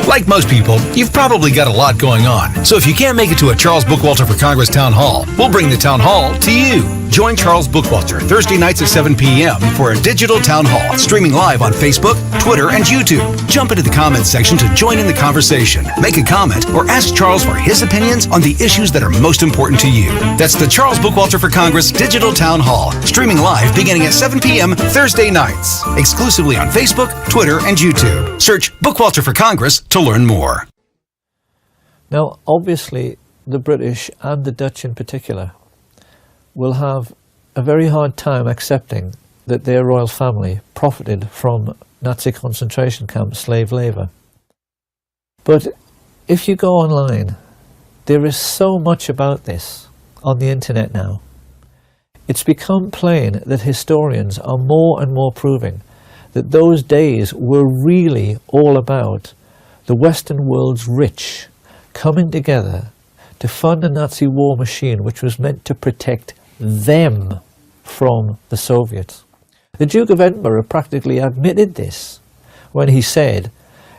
Like most people, you've probably got a lot going on. So if you can't make it to a Charles Bookwalter for Congress town hall, we'll bring the town hall to you. Join Charles Bookwalter Thursday nights at 7 p.m. for a digital town hall, streaming live on Facebook, Twitter, and YouTube. Jump into the comments section to join in the conversation. Make a comment or ask Charles for his opinions on the issues that are most important to you. That's the Charles Bookwalter for Congress Digital Town Hall, streaming live beginning at 7 p.m. Thursday nights. Exclusively on Facebook, Twitter, and YouTube. Search Bookwalter for Congress to learn more. Now, obviously, the British and the Dutch in particular will have a very hard time accepting that their royal family profited from Nazi concentration camp slave labour. But if you go online, there is so much about this on the internet now. It's become plain that historians are more and more proving that those days were really all about the Western world's rich coming together to fund a Nazi war machine which was meant to protect them from the Soviets. The Duke of Edinburgh practically admitted this when he said,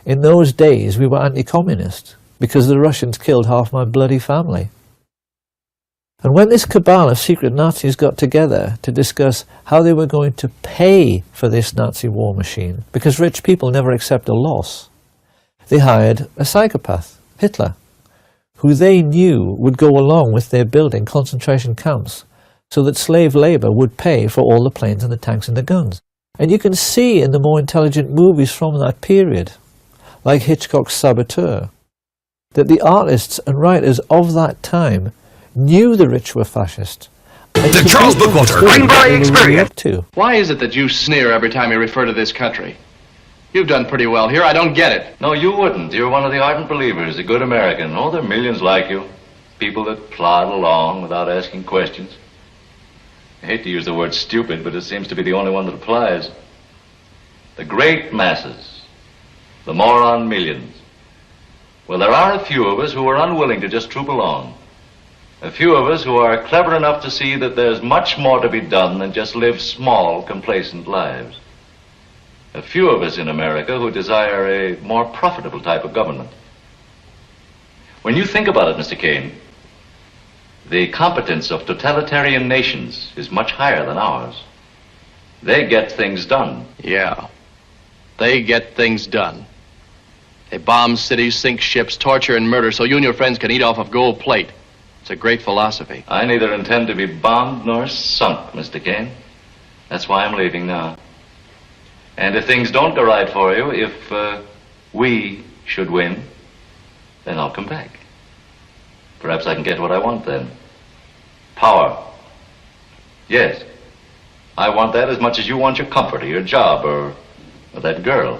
"In those days we were anti-communist because the Russians killed half my bloody family." And when this cabal of secret Nazis got together to discuss how they were going to pay for this Nazi war machine, because rich people never accept a loss, they hired a psychopath, Hitler, who they knew would go along with their building concentration camps so that slave labour would pay for all the planes and the tanks and the guns. And you can see in the more intelligent movies from that period, like Hitchcock's Saboteur, that the artists and writers of that time knew the rich were fascist. The Charles Bookwalter Greenbrier Experience. Why is it that you sneer every time you refer to this country? You've done pretty well here. I don't get it. No, you wouldn't. You're one of the ardent believers, a good American. Oh, there are millions like you. People that plod along without asking questions. I hate to use the word stupid, but it seems to be the only one that applies. The great masses. The moron millions. Well, there are a few of us who are unwilling to just troop along. A few of us who are clever enough to see that there's much more to be done than just live small, complacent lives. A few of us in America who desire a more profitable type of government. When you think about it, Mr. Kane, the competence of totalitarian nations is much higher than ours. They get things done. Yeah, they get things done. They bomb cities, sink ships, torture and murder so you and your friends can eat off of gold plate. It's a great philosophy. I neither intend to be bombed nor sunk, Mr. Kane. That's why I'm leaving now. And if things don't go right for you, if we should win, then I'll come back. Perhaps I can get what I want then. Power. Yes. I want that as much as you want your comfort or your job or that girl.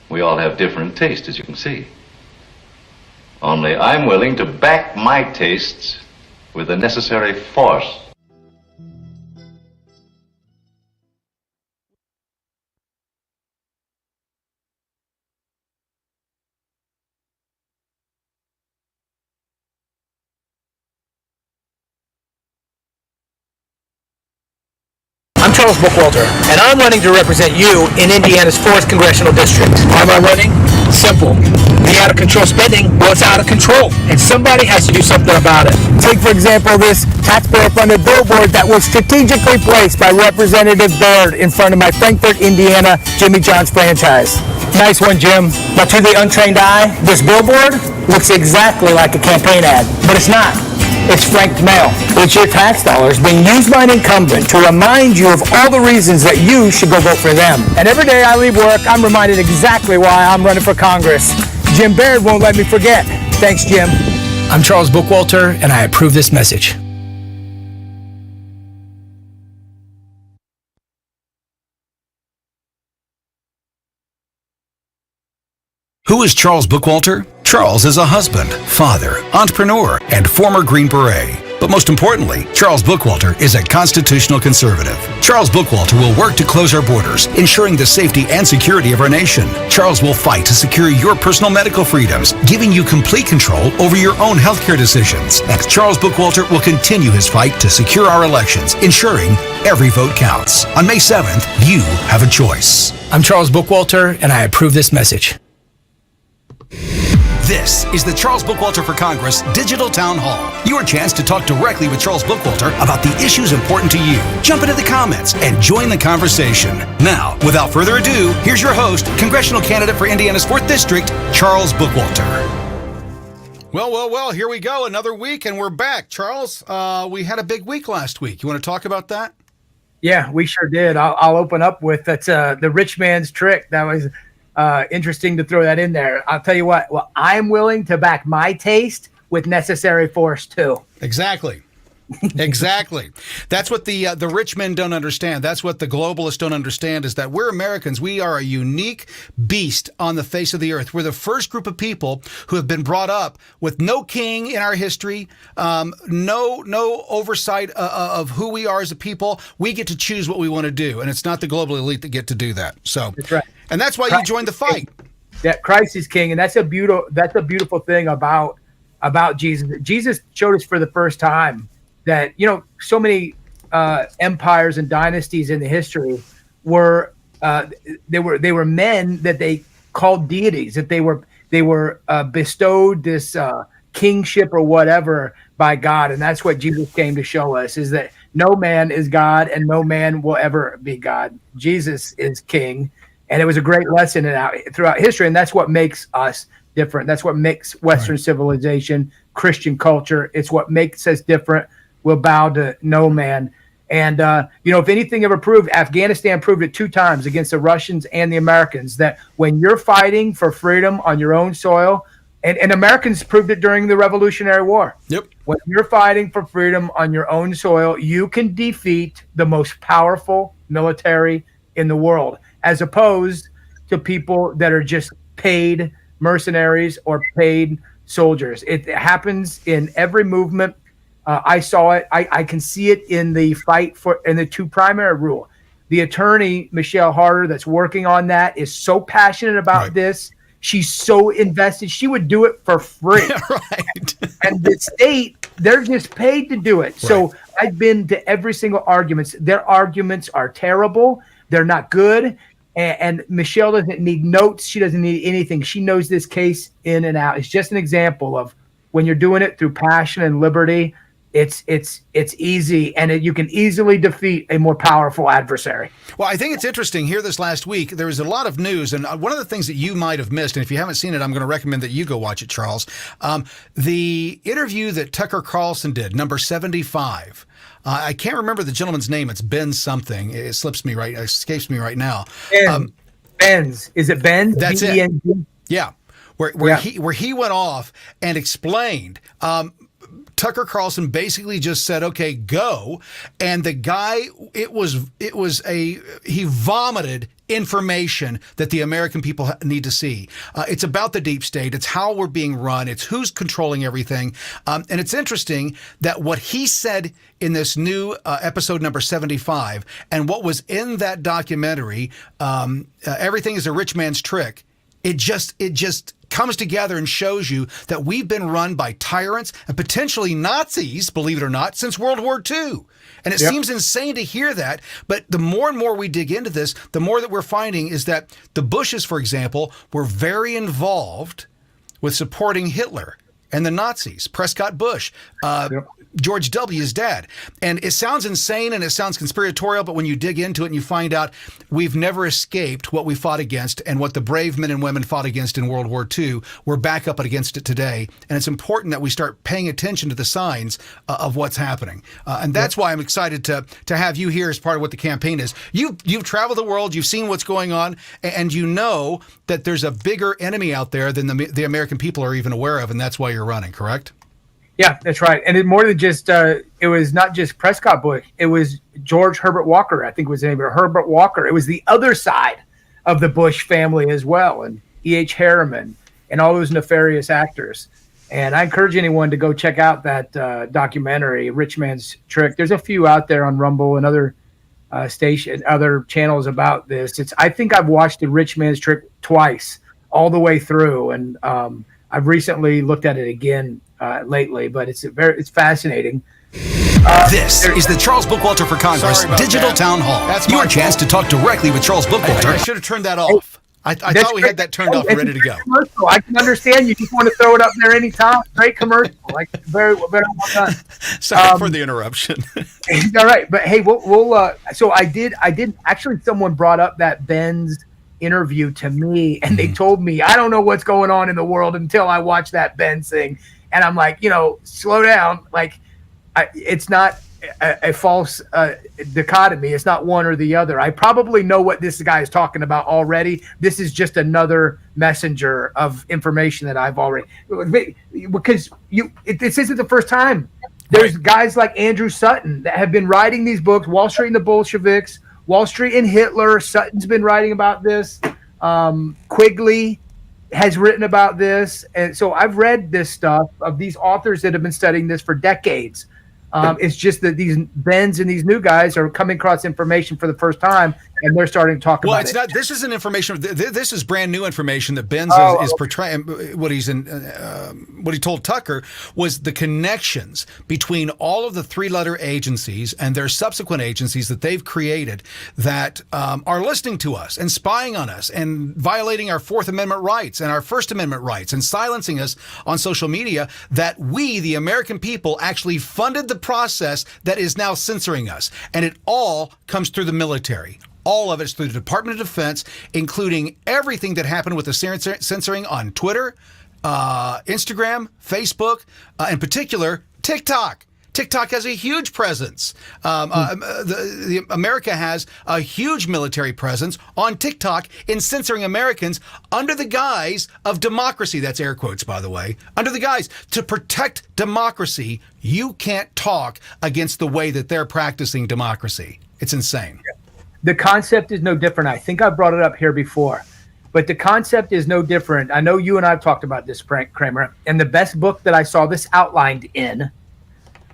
We all have different tastes, as you can see. Only I'm willing to back my tastes with the necessary force. I'm Charles Bookwalter, and I'm running to represent you in Indiana's 4th Congressional District. Why am I running? Simple. The out-of-control spending, well, it's out of control, and somebody has to do something about it. Take, for example, this taxpayer-funded billboard that was strategically placed by Representative Baird in front of my Frankfort, Indiana, Jimmy John's franchise. Nice one, Jim. But to the untrained eye, this billboard looks exactly like a campaign ad, but it's not. It's franked mail. It's your tax dollars being used by an incumbent to remind you of all the reasons that you should go vote for them. And every day I leave work, I'm reminded exactly why I'm running for Congress. Jim Baird won't let me forget. Thanks, Jim. I'm Charles Bookwalter, and I approve this message. Who is Charles Bookwalter? Charles is a husband, father, entrepreneur, and former Green Beret. But most importantly, Charles Bookwalter is a constitutional conservative. Charles Bookwalter will work to close our borders, ensuring the safety and security of our nation. Charles will fight to secure your personal medical freedoms, giving you complete control over your own healthcare decisions. And Charles Bookwalter will continue his fight to secure our elections, ensuring every vote counts. On May 7th, you have a choice. I'm Charles Bookwalter, and I approve this message. This is the Charles Bookwalter for Congress Digital Town Hall. Your chance to talk directly with Charles Bookwalter about the issues important to you. Jump into the comments and join the conversation. Now, without further ado, here's your host, congressional candidate for Indiana's 4th District, Charles Bookwalter. Well, here we go. Another week, and we're back. Charles, we had a big week last week. You want to talk about that? Yeah, we sure did. I'll open up with that's the rich man's trick. That was interesting to throw that in there. I'll tell you what. Well, I'm willing to back my taste with necessary force too. Exactly. That's what the rich men don't understand. That's what the globalists don't understand, is that we're Americans. We are a unique beast on the face of the earth. We're the first group of people who have been brought up with no king in our history, no oversight of who we are as a people. We get to choose what we want to do, and it's not the global elite that get to do that. So that's right. And that's why you joined the fight. Yeah, Christ is king, and that's a beautiful thing about Jesus. Jesus showed us for the first time that, so many empires and dynasties in the history were they were men that they called deities, that they were bestowed this kingship or whatever by God, and that's what Jesus came to show us, is that no man is God and no man will ever be God. Jesus is king, and it was a great lesson throughout history, and that's what makes us different. That's what makes Western civilization, Christian culture. It's what makes us different. Will bow to no man. And, if anything ever proved, Afghanistan proved it 2 times against the Russians and the Americans, that when you're fighting for freedom on your own soil, and Americans proved it during the Revolutionary War. Yep. When you're fighting for freedom on your own soil, you can defeat the most powerful military in the world, as opposed to people that are just paid mercenaries or paid soldiers. It happens in every movement. I saw it. I can see it in the fight in the 2 primary rule. The attorney, Michelle Harder, that's working on that, is so passionate about this. She's so invested. She would do it for free. Yeah, right. And the state, they're just paid to do it. Right. So I've been to every single arguments. Their arguments are terrible. They're not good. And Michelle doesn't need notes. She doesn't need anything. She knows this case in and out. It's just an example of when you're doing it through passion and liberty, it's easy, and you can easily defeat a more powerful adversary. Well, I think it's interesting here this last week. There was a lot of news, and one of the things that you might have missed, and if you haven't seen it, I'm going to recommend that you go watch it, Charles. The interview that Tucker Carlson did, number 75. I can't remember the gentleman's name. It's Ben something. It escapes me right now. Benz. Is it Ben? That's B-E-N-Z? it. Yeah. Where he went off and explained. Tucker Carlson basically just said, "Okay, go," and the guy, he vomited information that the American people need to see. It's about the deep state. It's how we're being run. It's who's controlling everything. And it's interesting that what he said in this new episode number 75 and what was in that documentary, Everything is a Rich Man's Trick, it just comes together and shows you that we've been run by tyrants and potentially Nazis, believe it or not, since World War II. And it seems insane to hear that, but the more and more we dig into this, the more that we're finding is that the Bushes, for example, were very involved with supporting Hitler and the Nazis, Prescott Bush, George W.'s dad. And it sounds insane and it sounds conspiratorial, but when you dig into it and you find out we've never escaped what we fought against and what the brave men and women fought against in World War II, we're back up against it today. And it's important that we start paying attention to the signs of what's happening. And that's why I'm excited to have you here as part of what the campaign is. You've traveled the world, you've seen what's going on, and you know that there's a bigger enemy out there than the American people are even aware of, and that's why you're running, correct? Yeah, that's right. And it more than just, it was not just Prescott Bush. It was George Herbert Walker, I think was the name of it, Herbert Walker. It was the other side of the Bush family as well, and E.H. Harriman and all those nefarious actors. And I encourage anyone to go check out that documentary, Rich Man's Trick. There's a few out there on Rumble and other other channels about this. I think I've watched the Rich Man's Trick twice, all the way through, and I've recently looked at it again lately, but it's fascinating. This is the Charles Bookwalter for Congress Digital Town Hall. That's your chance to talk directly with Charles Bookwalter. I should have turned that off. I thought we had that turned off and ready to go. Commercial. I can understand you just want to throw it up there anytime. Great commercial. Like very well done. Sorry for the interruption. All right, but hey, so I did actually. Someone brought up that Ben's interview to me, and they told me I don't know what's going on in the world until I watch that Ben's thing, and I'm like, slow down. Like, it's not a false dichotomy. It's not one or the other. I probably know what this guy is talking about already. This is just another messenger of information that I've already, because this isn't the first time. There's guys like Andrew Sutton that have been writing these books, Wall Street and the Bolsheviks, Wall Street and Hitler. Sutton's been writing about this. Quigley has written about this. And so I've read this stuff of these authors that have been studying this for decades. It's just that these Bens and these new guys are coming across information for the first time, and they're starting to talk about it. Well, it's not. This isn't information. This is brand new information that Benz is portraying. What he told Tucker was the connections between all of the three-letter agencies and their subsequent agencies that they've created that are listening to us and spying on us and violating our Fourth Amendment rights and our First Amendment rights and silencing us on social media. That we, the American people, actually funded the process that is now censoring us. And it all comes through the military. All of it's through the Department of Defense, including everything that happened with the censoring on Twitter, Instagram, Facebook, in particular, TikTok. TikTok has a huge presence. America has a huge military presence on TikTok in censoring Americans under the guise of democracy. That's air quotes, by the way. Under the guise to protect democracy, you can't talk against the way that they're practicing democracy. It's insane. The concept is no different. I think I brought it up here before, but the concept is no different. I know you and I have talked about this, Frank Kramer, and the best book that I saw this outlined in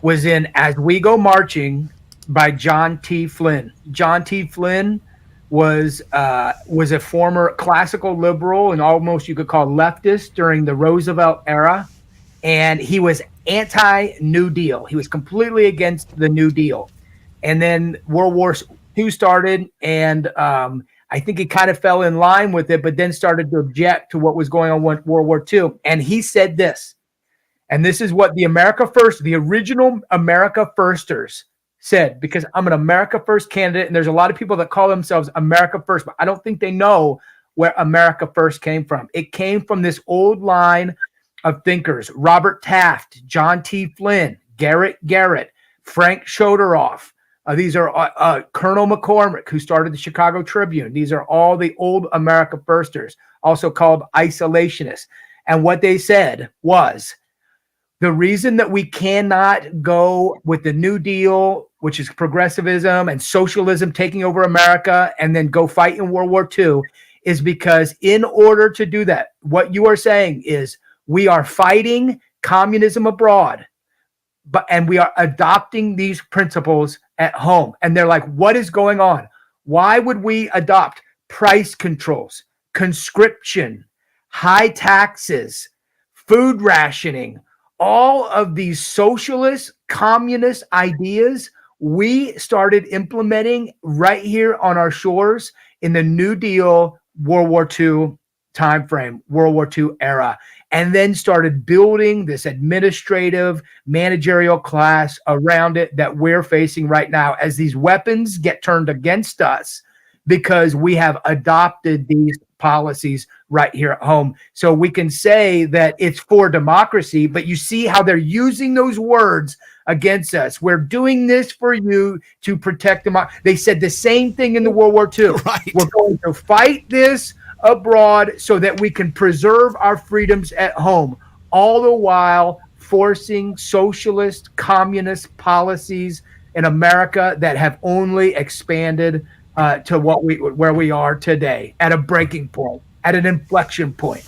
was in As We Go Marching by John T. Flynn. John T. Flynn was a former classical liberal and almost you could call leftist during the Roosevelt era, and he was anti-New Deal. He was completely against the New Deal. And then World War II started, and I think he kind of fell in line with it, but then started to object to what was going on with World War II. And he said this, and this is what the original America Firsters said, because I'm an America First candidate, and there's a lot of people that call themselves America First, but I don't think they know where America First came from. It came from this old line of thinkers: Robert Taft, John T. Flynn, Garrett Garrett, Frank Chodoroff. These are Colonel McCormick, who started the Chicago Tribune. These are all the old America Firsters, also called isolationists. And what they said was, the reason that we cannot go with the New Deal, which is progressivism and socialism taking over America, and then go fight in World War II, is because in order to do that, what you are saying is we are fighting communism abroad, and we are adopting these principles at home. And they're like, what is going on? Why would we adopt price controls, conscription, high taxes, food rationing, all of these socialist, communist ideas we started implementing right here on our shores in the New Deal, World War II timeframe, World War II era, and then started building this administrative, managerial class around it that we're facing right now as these weapons get turned against us because we have adopted these policies right here at home. So we can say that it's for democracy, but you see how they're using those words against us. We're doing this for you to protect democracy. They said the same thing in the World War II. Right. We're going to fight this abroad so that we can preserve our freedoms at home, all the while forcing socialist, communist policies in America that have only expanded to where we are today, at a breaking point, at an inflection point.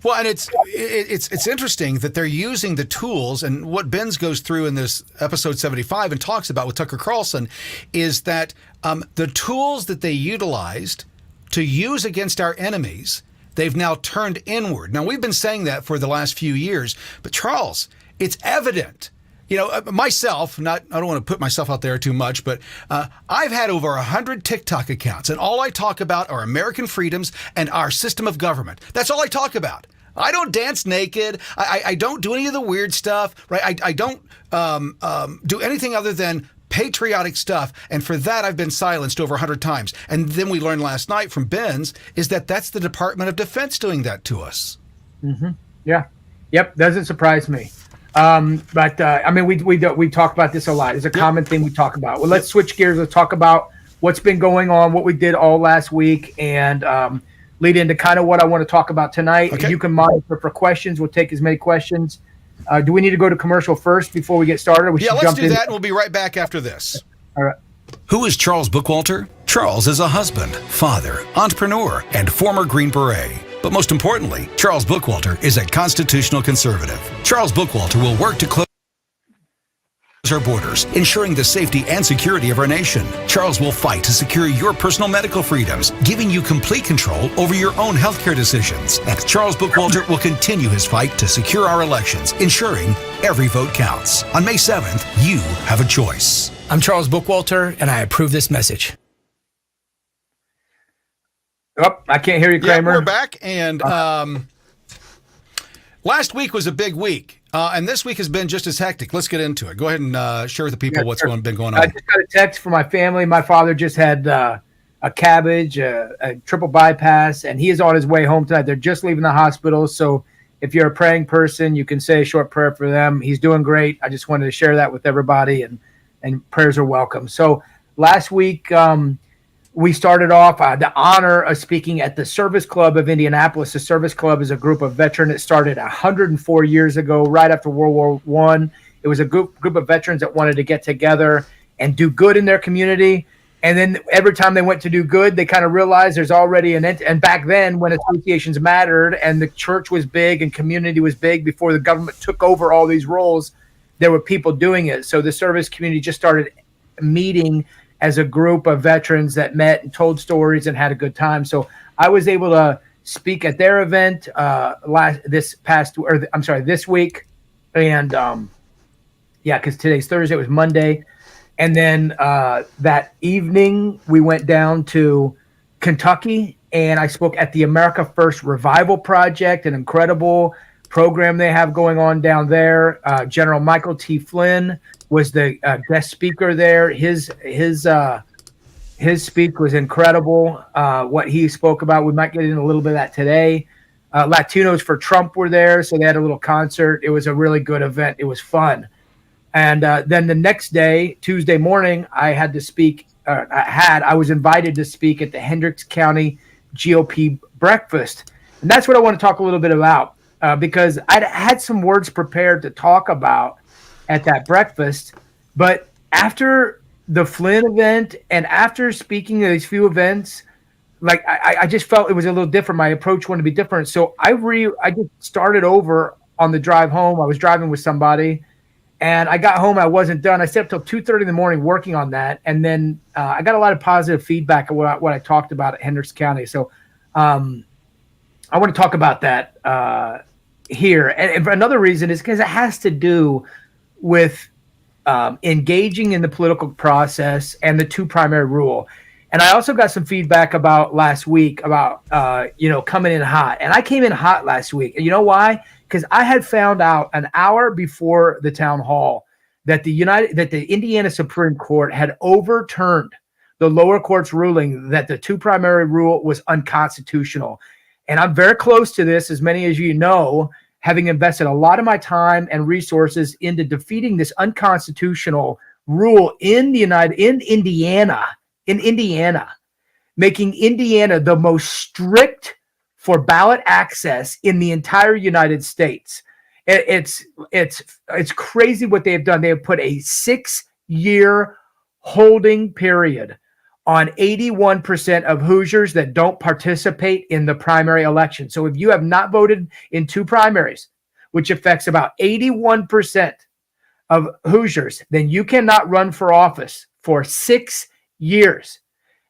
Well, and it's interesting that they're using the tools, and what Benz goes through in this episode 75 and talks about with Tucker Carlson is that the tools that they utilized to use against our enemies, they've now turned inward. Now, we've been saying that for the last few years, but Charles, it's evident Myself, I don't want to put myself out there too much, but I've had over 100 TikTok accounts, and all I talk about are American freedoms and our system of government. That's all I talk about. I don't dance naked. I don't do any of the weird stuff, right? I don't do anything other than patriotic stuff, and for that I've been silenced over 100 times. And then we learned last night from Ben's is that's the Department of Defense doing that to us. Mm-hmm. Yeah. Yep. Doesn't surprise me. We talk about this a lot. It's a common thing we talk about. Well, let's switch gears. Let's talk about what's been going on, what we did all last week, and lead into kind of what I want to talk about tonight. Okay. You can monitor for questions. We'll take as many questions. Do we need to go to commercial first before we get started? Let's do that, and we'll be right back after this. All right. Who is Charles Bookwalter? Charles is a husband, father, entrepreneur, and former Green Beret. But most importantly, Charles Bookwalter is a constitutional conservative. Charles Bookwalter will work to close our borders, ensuring the safety and security of our nation. Charles will fight to secure your personal medical freedoms, giving you complete control over your own healthcare decisions. And Charles Bookwalter will continue his fight to secure our elections, ensuring every vote counts. On May 7th, you have a choice. I'm Charles Bookwalter, and I approve this message. Oh, I can't hear you, Kramer. Yeah, we're back, and last week was a big week, and this week has been just as hectic. Let's get into it. Go ahead and share with the people what's been going on. I just got a text from my family. My father just had a cabbage, a triple bypass, and he is on his way home tonight. They're just leaving the hospital, so if you're a praying person, you can say a short prayer for them. He's doing great. I just wanted to share that with everybody, and prayers are welcome. So last week, we started off the honor of speaking at the Service Club of Indianapolis. The Service Club is a group of veterans that started 104 years ago, right after World War I. It was a group of veterans that wanted to get together and do good in their community. And then every time they went to do good, they kind of realized there's already and back then when associations mattered and the church was big and community was big before the government took over all these roles, there were people doing it. So the service community just started meeting as a group of veterans that met and told stories and had a good time. So I was able to speak at their event this week. And because today's Thursday, it was Monday. And then that evening we went down to Kentucky and I spoke at the America First Revival Project, an incredible program they have going on down there. General Michael T. Flynn was the guest speaker there. His speak was incredible. What he spoke about, we might get into a little bit of that today. Latinos for Trump were there, so they had a little concert. It was a really good event. It was fun. And then the next day, Tuesday morning, I had to speak. I was invited to speak at the Hendricks County GOP breakfast, and that's what I want to talk a little bit about because I had some words prepared to talk about at that breakfast. But after the Flynn event and after speaking at these few events, like I just felt it was a little different. My approach wanted to be different. So I just started over on the drive home. I was driving with somebody and I got home. I wasn't done. I stayed up till 2:30 in the morning working on that. And then I got a lot of positive feedback of what I talked about at Hendricks County. So I want to talk about that here. And for another reason is because it has to do with engaging in the political process and the two primary rule. And I also got some feedback about last week about, coming in hot. And I came in hot last week. And you know why? Because I had found out an hour before the town hall that the Indiana Supreme Court had overturned the lower court's ruling that the two primary rule was unconstitutional. And I'm very close to this, as many as you know, having invested a lot of my time and resources into defeating this unconstitutional rule in Indiana, making Indiana the most strict for ballot access in the entire United States. It's crazy what they have done. They have put a 6-year holding period on 81% of Hoosiers that don't participate in the primary election. So if you have not voted in two primaries, which affects about 81% of Hoosiers, then you cannot run for office for 6 years.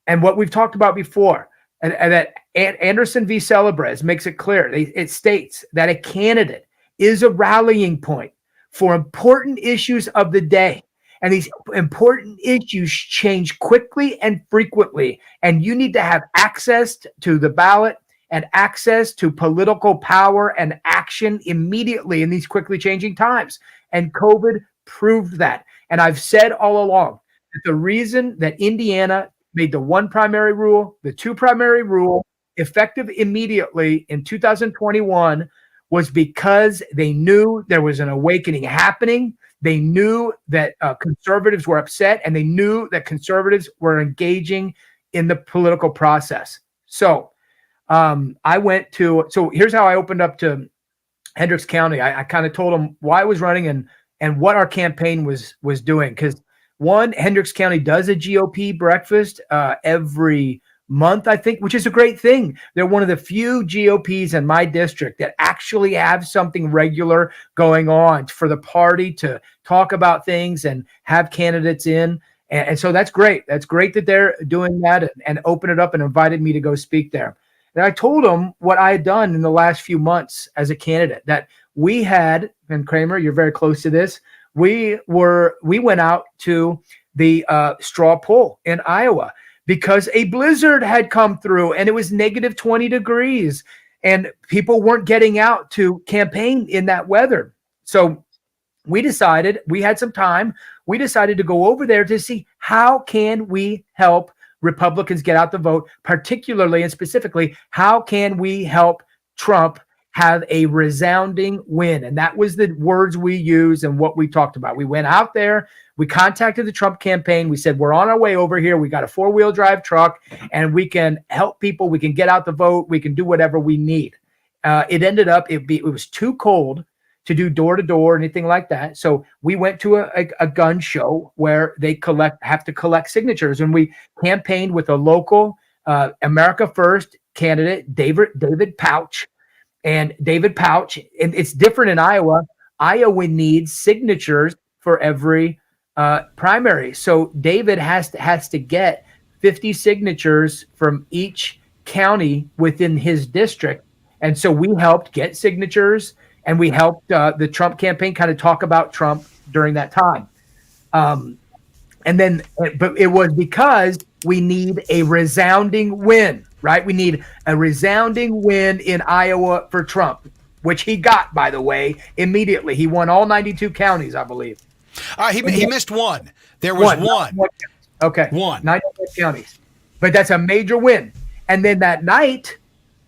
And what we've talked about before, and that Anderson v. Celebres makes it clear. It states that a candidate is a rallying point for important issues of the day. And these important issues change quickly and frequently. And you need to have access to the ballot and access to political power and action immediately in these quickly changing times. And COVID proved that. And I've said all along that the reason that Indiana made the one primary rule, the two primary rule, effective immediately in 2021 was because they knew there was an awakening happening. They knew that conservatives were upset, and they knew that conservatives were engaging in the political process. So so here's how I opened up to Hendricks County. I kind of told them why I was running and what our campaign was doing. Because one, Hendricks County does a GOP breakfast every month, I think, which is a great thing. They're one of the few GOPs in my district that actually have something regular going on for the party to talk about things and have candidates in. And so that's great. That's great that they're doing that and open it up and invited me to go speak there. And I told them what I had done in the last few months as a candidate, that we had, and Kramer, you're very close to this, we went out to the straw poll in Iowa because a blizzard had come through and it was negative 20 degrees and people weren't getting out to campaign in that weather. So we decided, we had some time, we decided to go over there to see how can we help Republicans get out the vote, particularly and specifically, how can we help Trump have a resounding win? And that was the words we used and what we talked about. We went out there, we contacted the Trump campaign. We said, we're on our way over here. We got a 4-wheel drive truck and we can help people. We can get out the vote. We can do whatever we need. It ended up, it was too cold to do door to door, anything like that. So we went to a gun show where they have to collect signatures, and we campaigned with a local America First candidate, David Pouch. And David Pouch, and it's different in Iowa. Iowa needs signatures for every primary. So David has to get 50 signatures from each county within his district. And so we helped get signatures, and we helped the Trump campaign kind of talk about Trump during that time. But it was because we need a resounding win, right? We need a resounding win in Iowa for Trump, which he got, by the way, immediately. He won all 92 counties, I believe. He missed one. There was one. Okay. One. 91 counties. But that's a major win. And then that night,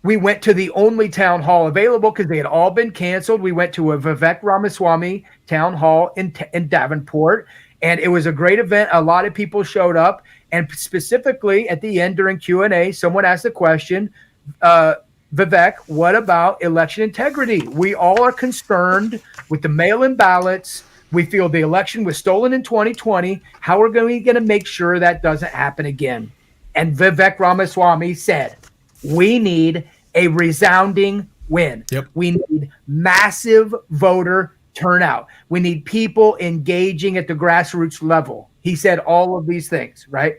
we went to the only town hall available because they had all been canceled. We went to a Vivek Ramaswamy town hall in Davenport, and it was a great event. A lot of people showed up, and specifically at the end during Q&A, someone asked the question, Vivek, what about election integrity? We all are concerned with the mail-in ballots. We feel the election was stolen in 2020. How are we going to make sure that doesn't happen again? And Vivek Ramaswamy said, we need a resounding win. Yep. We need massive voter turnout. We need people engaging at the grassroots level. He said all of these things, right?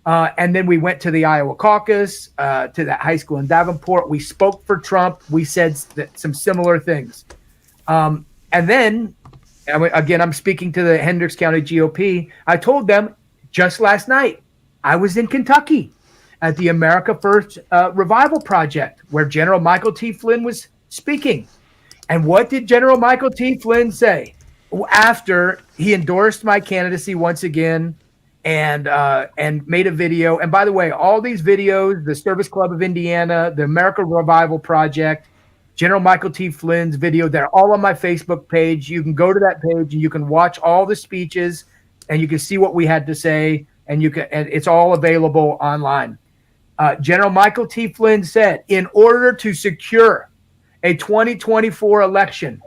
And then we went to the Iowa caucus, to that high school in Davenport. We spoke for Trump. We said some similar things. And then, again, I'm speaking to the Hendricks County GOP. I told them just last night, I was in Kentucky at the America First Revival Project, where General Michael T. Flynn was speaking. And what did General Michael T. Flynn say after he endorsed my candidacy once again and made a video? And by the way, all these videos, the Service Club of Indiana, the America Revival Project, General Michael T. Flynn's video, they're all on my Facebook page. You can go to that page and you can watch all the speeches and you can see what we had to say, and it's all available online. General Michael T. Flynn said, in order to secure a 2024 election,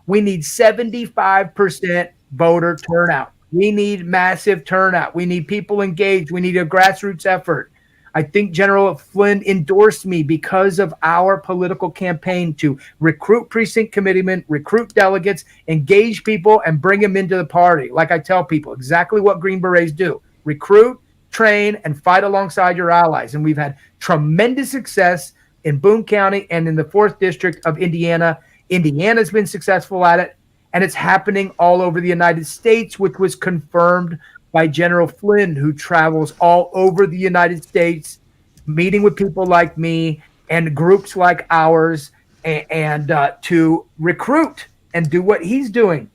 we need 75% voter turnout. We need massive turnout. We need people engaged. We need a grassroots effort. I think General Flynn endorsed me because of our political campaign to recruit precinct committeemen, recruit delegates, engage people, and bring them into the party. Like I tell people, exactly what Green Berets do. Recruit, train, and fight alongside your allies. And we've had tremendous success in Boone County and in the 4th District of Indiana. Indiana's been successful at it. And it's happening all over the United States, which was confirmed by General Flynn, who travels all over the United States, meeting with people like me and groups like ours, and to recruit and do what he's doing.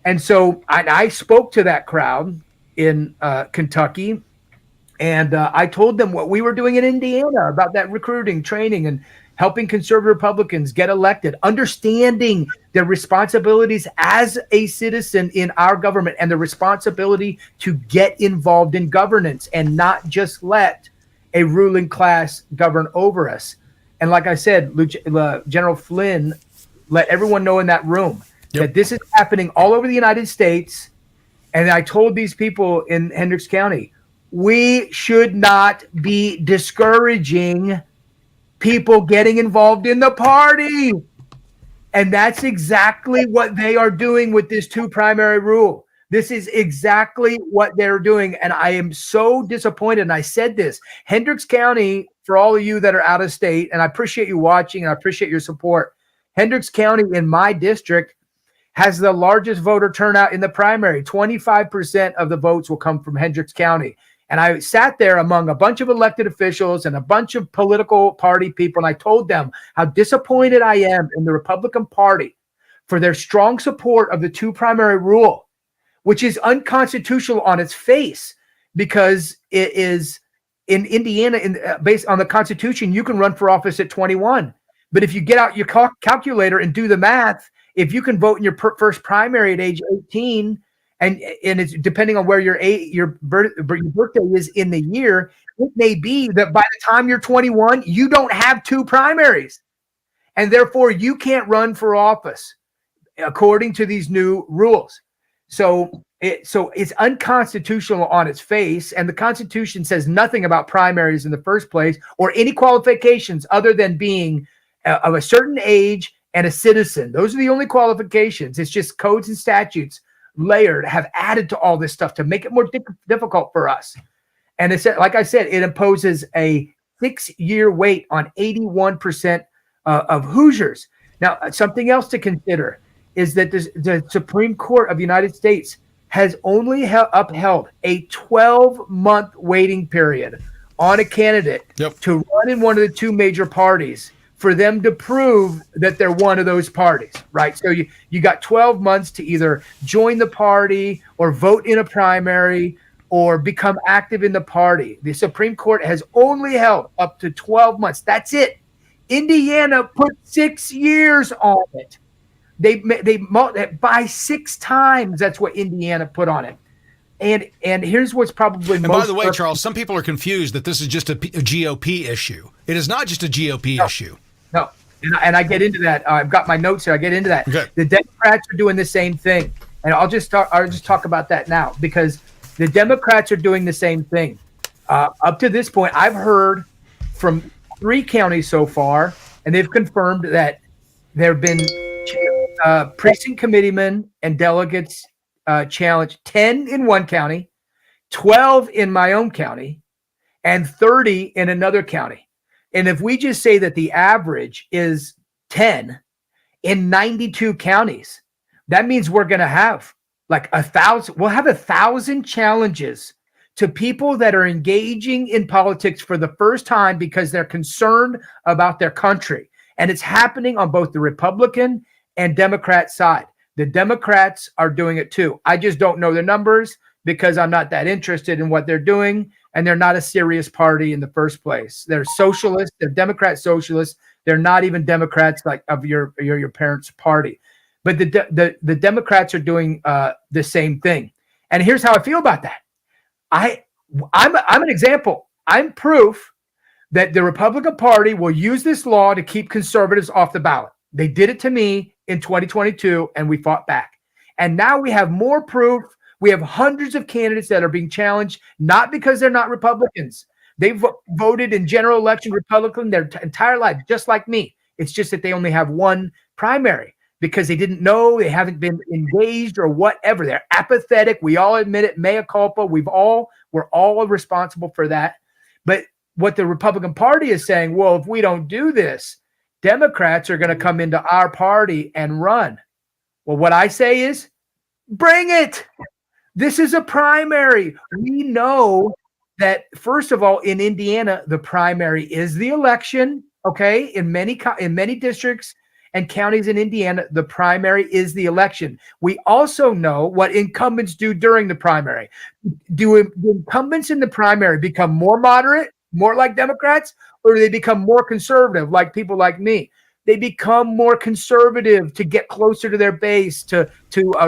And so I spoke to that crowd in Kentucky, and I told them what we were doing in Indiana about that recruiting, training, and helping conservative Republicans get elected, understanding their responsibilities as a citizen in our government and the responsibility to get involved in governance and not just let a ruling class govern over us. And like I said, General Flynn let everyone know in that room that this is happening all over the United States. And I told these people in Hendricks County, we should not be discouraging people getting involved in the party. And that's exactly what they are doing with this 2 primary rule. This is exactly what they're doing. And I am so disappointed. And I said this, Hendricks County, for all of you that are out of state, and I appreciate you watching and I appreciate your support. Hendricks County in my district has the largest voter turnout in the primary. 25% of the votes will come from Hendricks County. And I sat there among a bunch of elected officials and a bunch of political party people, and I told them how disappointed I am in the Republican Party for their strong support of the 2 primary rule, which is unconstitutional on its face, because it is in Indiana, based on the Constitution, you can run for office at 21. But if you get out your calculator and do the math, if you can vote in your first primary at age 18, and it's depending on where your birthday is in the year, it may be that by the time you're 21, you don't have 2 primaries, and therefore you can't run for office according to these new rules. So it's unconstitutional on its face, and the Constitution says nothing about primaries in the first place or any qualifications other than being of a certain age and a citizen. Those are the only qualifications. It's just codes and statutes layered have added to all this stuff to make it more difficult for us. And it's like I said, it imposes a 6-year wait on 81% of Hoosiers. Now, something else to consider is that the Supreme Court of the United States has only upheld a 12-month waiting period on a candidate to run in one of the 2 major parties for them to prove that they're one of those parties, right? So you got 12 months to either join the party or vote in a primary or become active in the party. The Supreme Court has only held up to 12 months. That's it. Indiana put 6 years on it. They by 6 times. That's what Indiana put on it. And here's what's probably and by the way, Charles, some people are confused that this is just a GOP issue. It is not just a GOP issue. No, and I get into that. I've got my notes here. I get into that. Okay. The Democrats are doing the same thing, and I'll just talk about that now, because the Democrats are doing the same thing. Up to this point, I've heard from 3 counties so far, and they've confirmed that there have been precinct committeemen and delegates challenged. 10 in one county, 12 in my own county, and 30 in another county. And if we just say that the average is 10 in 92 counties, that means we're going to have like 1,000. We'll have 1,000 challenges to people that are engaging in politics for the first time because they're concerned about their country. And it's happening on both the Republican and Democrat side. The Democrats are doing it too. I just don't know the numbers because I'm not that interested in what they're doing. And they're not a serious party in the first place. They're socialists. They're Democrat socialists. They're not even Democrats like of your parents' party. But the Democrats are doing the same thing. And here's how I feel about that. I'm an example. I'm proof that the Republican Party will use this law to keep conservatives off the ballot. They did it to me in 2022, and we fought back. And now we have more proof. We have hundreds of candidates that are being challenged, not because they're not Republicans. They've voted in general election Republican their entire life, just like me. It's just that they only have one primary because they didn't know, they haven't been engaged or whatever. They're apathetic. We all admit it. Mea culpa. We're all responsible for that. But what the Republican Party is saying, well, if we don't do this, Democrats are going to come into our party and run. Well, what I say is bring it. This is a primary. We know that, first of all, in Indiana, the primary is the election. Okay, in many districts and counties in Indiana, the primary is the election. We also know what incumbents do during the primary. Do incumbents in the primary become more moderate, more like Democrats, or do they become more conservative, like people like me? They become more conservative to get closer to their base, to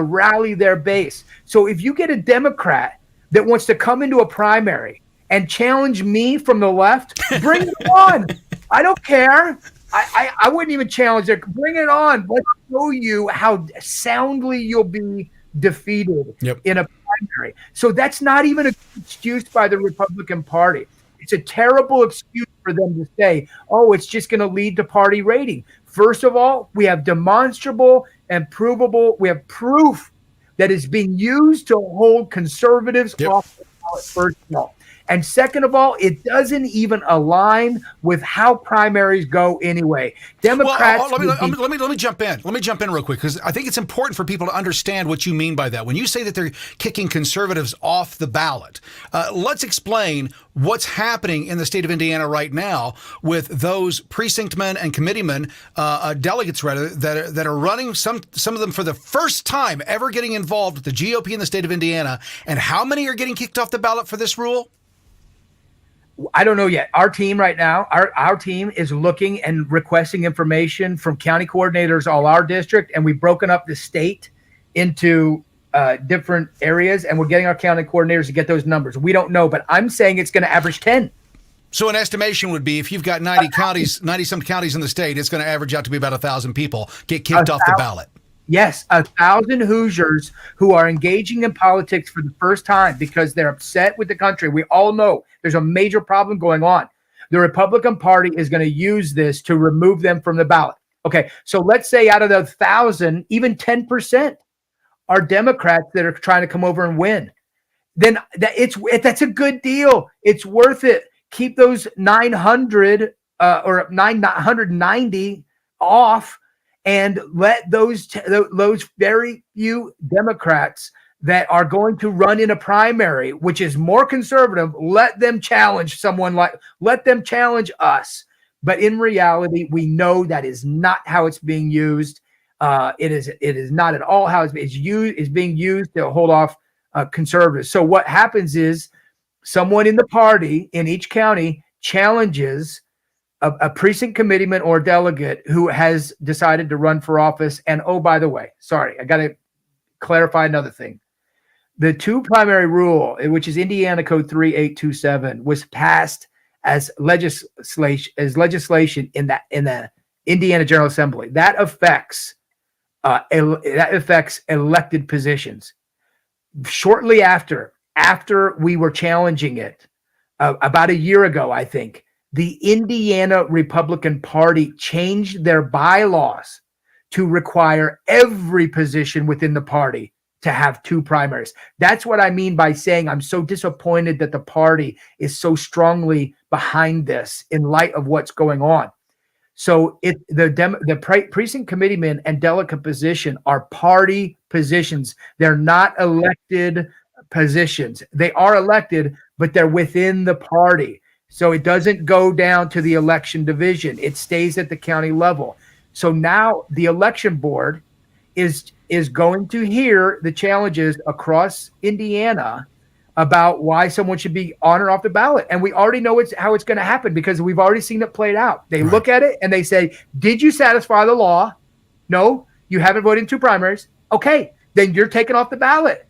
rally their base. So if you get a Democrat that wants to come into a primary and challenge me from the left, bring it on. I don't care. I wouldn't even challenge it. Bring it on. Let's show you how soundly you'll be defeated in a primary. So that's not even an excuse by the Republican Party. It's a terrible excuse for them to say, oh, it's just going to lead to party rating. First of all, we have demonstrable and provable. We have proof that is being used to hold conservatives off the ballot, first of all. And second of all, it doesn't even align with how primaries go anyway. Democrats. Well, let me jump in. Let me jump in real quick, because I think it's important for people to understand what you mean by that. When you say that they're kicking conservatives off the ballot, let's explain what's happening in the state of Indiana right now with those precinctmen and committeemen, delegates rather, that are running, some of them for the first time ever getting involved with the GOP in the state of Indiana, and how many are getting kicked off the ballot for this rule? I don't know yet. Our team right now, our team is looking and requesting information from county coordinators, all our district, and we've broken up the state into different areas, and we're getting our county coordinators to get those numbers. We don't know, but I'm saying it's going to average 10. So an estimation would be, if you've got 90-some counties in the state, it's going to average out to be about 1,000 people get kicked off the ballot. Yes, 1,000 Hoosiers who are engaging in politics for the first time because they're upset with the country. We all know there's a major problem going on. The Republican Party is going to use this to remove them from the ballot. Okay, so let's say out of the 1,000, even 10% are Democrats that are trying to come over and win. Then that's a good deal. It's worth it. Keep those 900 or 990 off. And let those very few Democrats that are going to run in a primary, which is more conservative, let them challenge let them challenge us. But in reality, we know that is not how it's being used. It is not at all how it's being used to hold off conservatives. So what happens is someone in the party in each county challenges a precinct committeeman or delegate who has decided to run for office. And oh, by the way, sorry, I got to clarify another thing. The two primary rule, which is Indiana Code 3827, was passed as legislation in the Indiana General Assembly. That affects elected positions. Shortly after we were challenging it, about a year ago, I think, the Indiana Republican Party changed their bylaws to require every position within the party to have two primaries. That's what I mean by saying I'm so disappointed that the party is so strongly behind this in light of what's going on. So the precinct committeemen and delegate position are party positions. They're not elected positions. They are elected, but they're within the party. So it doesn't go down to the election division. It stays at the county level. So now the election board is going to hear the challenges across Indiana about why someone should be on or off the ballot. And we already know how it's going to happen because we've already seen it played out. They look at it and they say, did you satisfy the law? No, you haven't voted in two primaries. Okay, then you're taken off the ballot.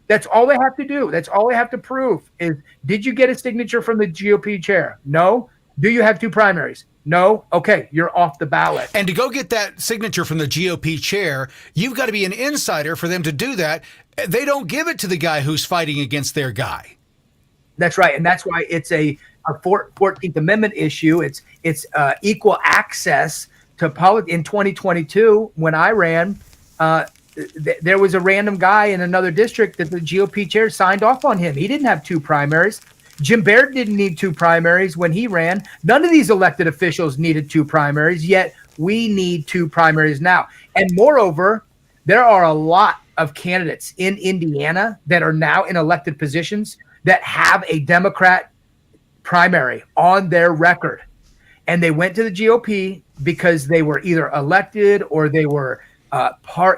That's all they have to do. That's all they have to prove is, did you get a signature from the GOP chair? No. Do you have two primaries? No. Okay, you're off the ballot. And to go get that signature from the GOP chair, you've got to be an insider for them to do that. They don't give it to the guy who's fighting against their guy. That's right. And that's why it's a 14th Amendment issue. It's equal access to politics. In 2022, when I ran, there was a random guy in another district that the GOP chair signed off on him. He didn't have two primaries. Jim Baird didn't need two primaries when he ran. None of these elected officials needed two primaries, yet we need two primaries now. And moreover, there are a lot of candidates in Indiana that are now in elected positions that have a Democrat primary on their record. And they went to the GOP because they were either elected or they were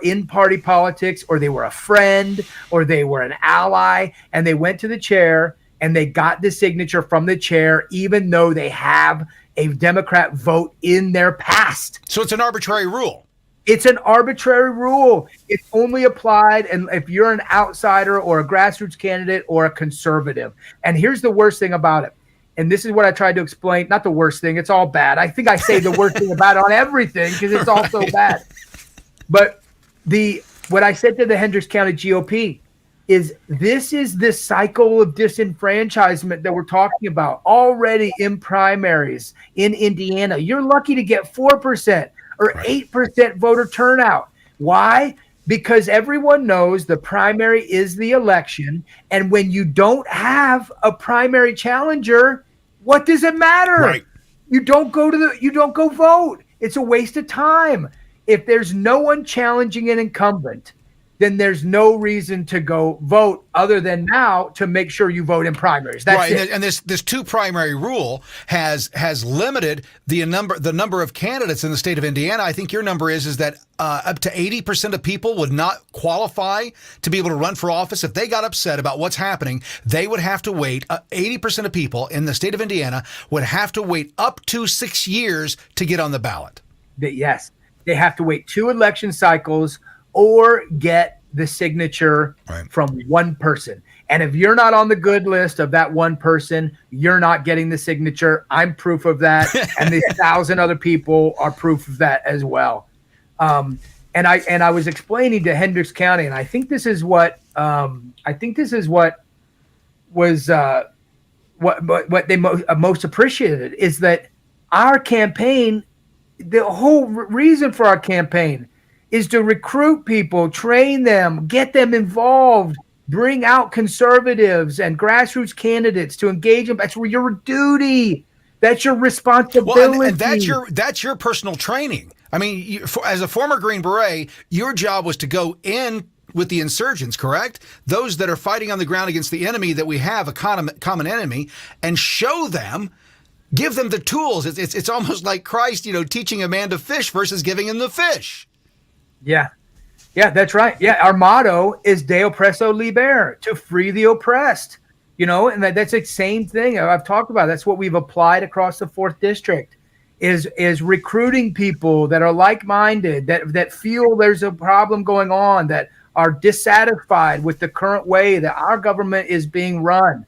in party politics, or they were a friend, or they were an ally, and they went to the chair and they got the signature from the chair, even though they have a Democrat vote in their past. So it's an arbitrary rule. It's an arbitrary rule. It's only applied and if you're an outsider or a grassroots candidate or a conservative. And here's the worst thing about it. And this is what I tried to explain. Not the worst thing. It's all bad. I think I say the worst thing about it on everything because it's all so bad. But what I said to the Hendricks County GOP is this is the cycle of disenfranchisement that we're talking about already in primaries in Indiana. You're lucky to get 4% or 8% voter turnout. Why? Because everyone knows the primary is the election. And when you don't have a primary challenger, what does it matter? Right. You don't go vote. It's a waste of time. If there's no one challenging an incumbent, then there's no reason to go vote other than now to make sure you vote in primaries. That's right. it. And this two primary rule has limited the number of candidates in the state of Indiana. I think your number is that up to 80% of people would not qualify to be able to run for office. If they got upset about what's happening, they would have to wait. 80% of people in the state of Indiana would have to wait up to 6 years to get on the ballot. Yes. They have to wait 2 election cycles or get the signature from one person. And if you're not on the good list of that one person, you're not getting the signature. I'm proof of that. And the 1,000 other people are proof of that as well. And I was explaining to Hendricks County, and I think this is what was what they most appreciated is that our campaign, the whole reason for our campaign is to recruit people, train them, get them involved, bring out conservatives and grassroots candidates to engage them. That's your duty. That's your responsibility. Well, and that's your personal training. I mean, as a former Green Beret, your job was to go in with the insurgents, correct? Those that are fighting on the ground against the enemy that we have, a common enemy, and show them, give them the tools. It's almost like Christ, teaching a man to fish versus giving him the fish. Yeah, that's right. Yeah, our motto is De Oppresso Liber, to free the oppressed. And that's the same thing I've talked about. That's what we've applied across the 4th District, is recruiting people that are like-minded, that feel there's a problem going on, that are dissatisfied with the current way that our government is being run,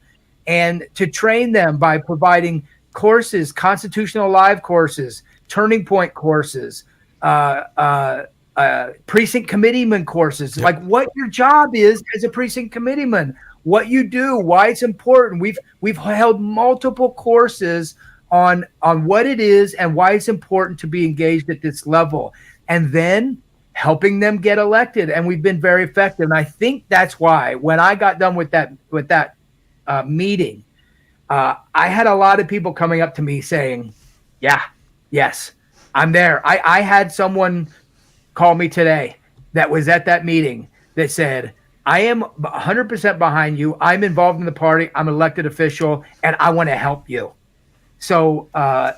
and to train them by providing courses, constitutional live courses, turning point courses, precinct committeeman courses, like what your job is as a precinct committeeman, what you do, why it's important. We've held multiple courses on what it is and why it's important to be engaged at this level, and then helping them get elected. And we've been very effective. And I think that's why when I got done with that meeting, I had a lot of people coming up to me saying, yes, I'm there. I had someone call me today that was at that meeting that said, I am 100% behind you. I'm involved in the party. I'm an elected official, and I want to help you. So,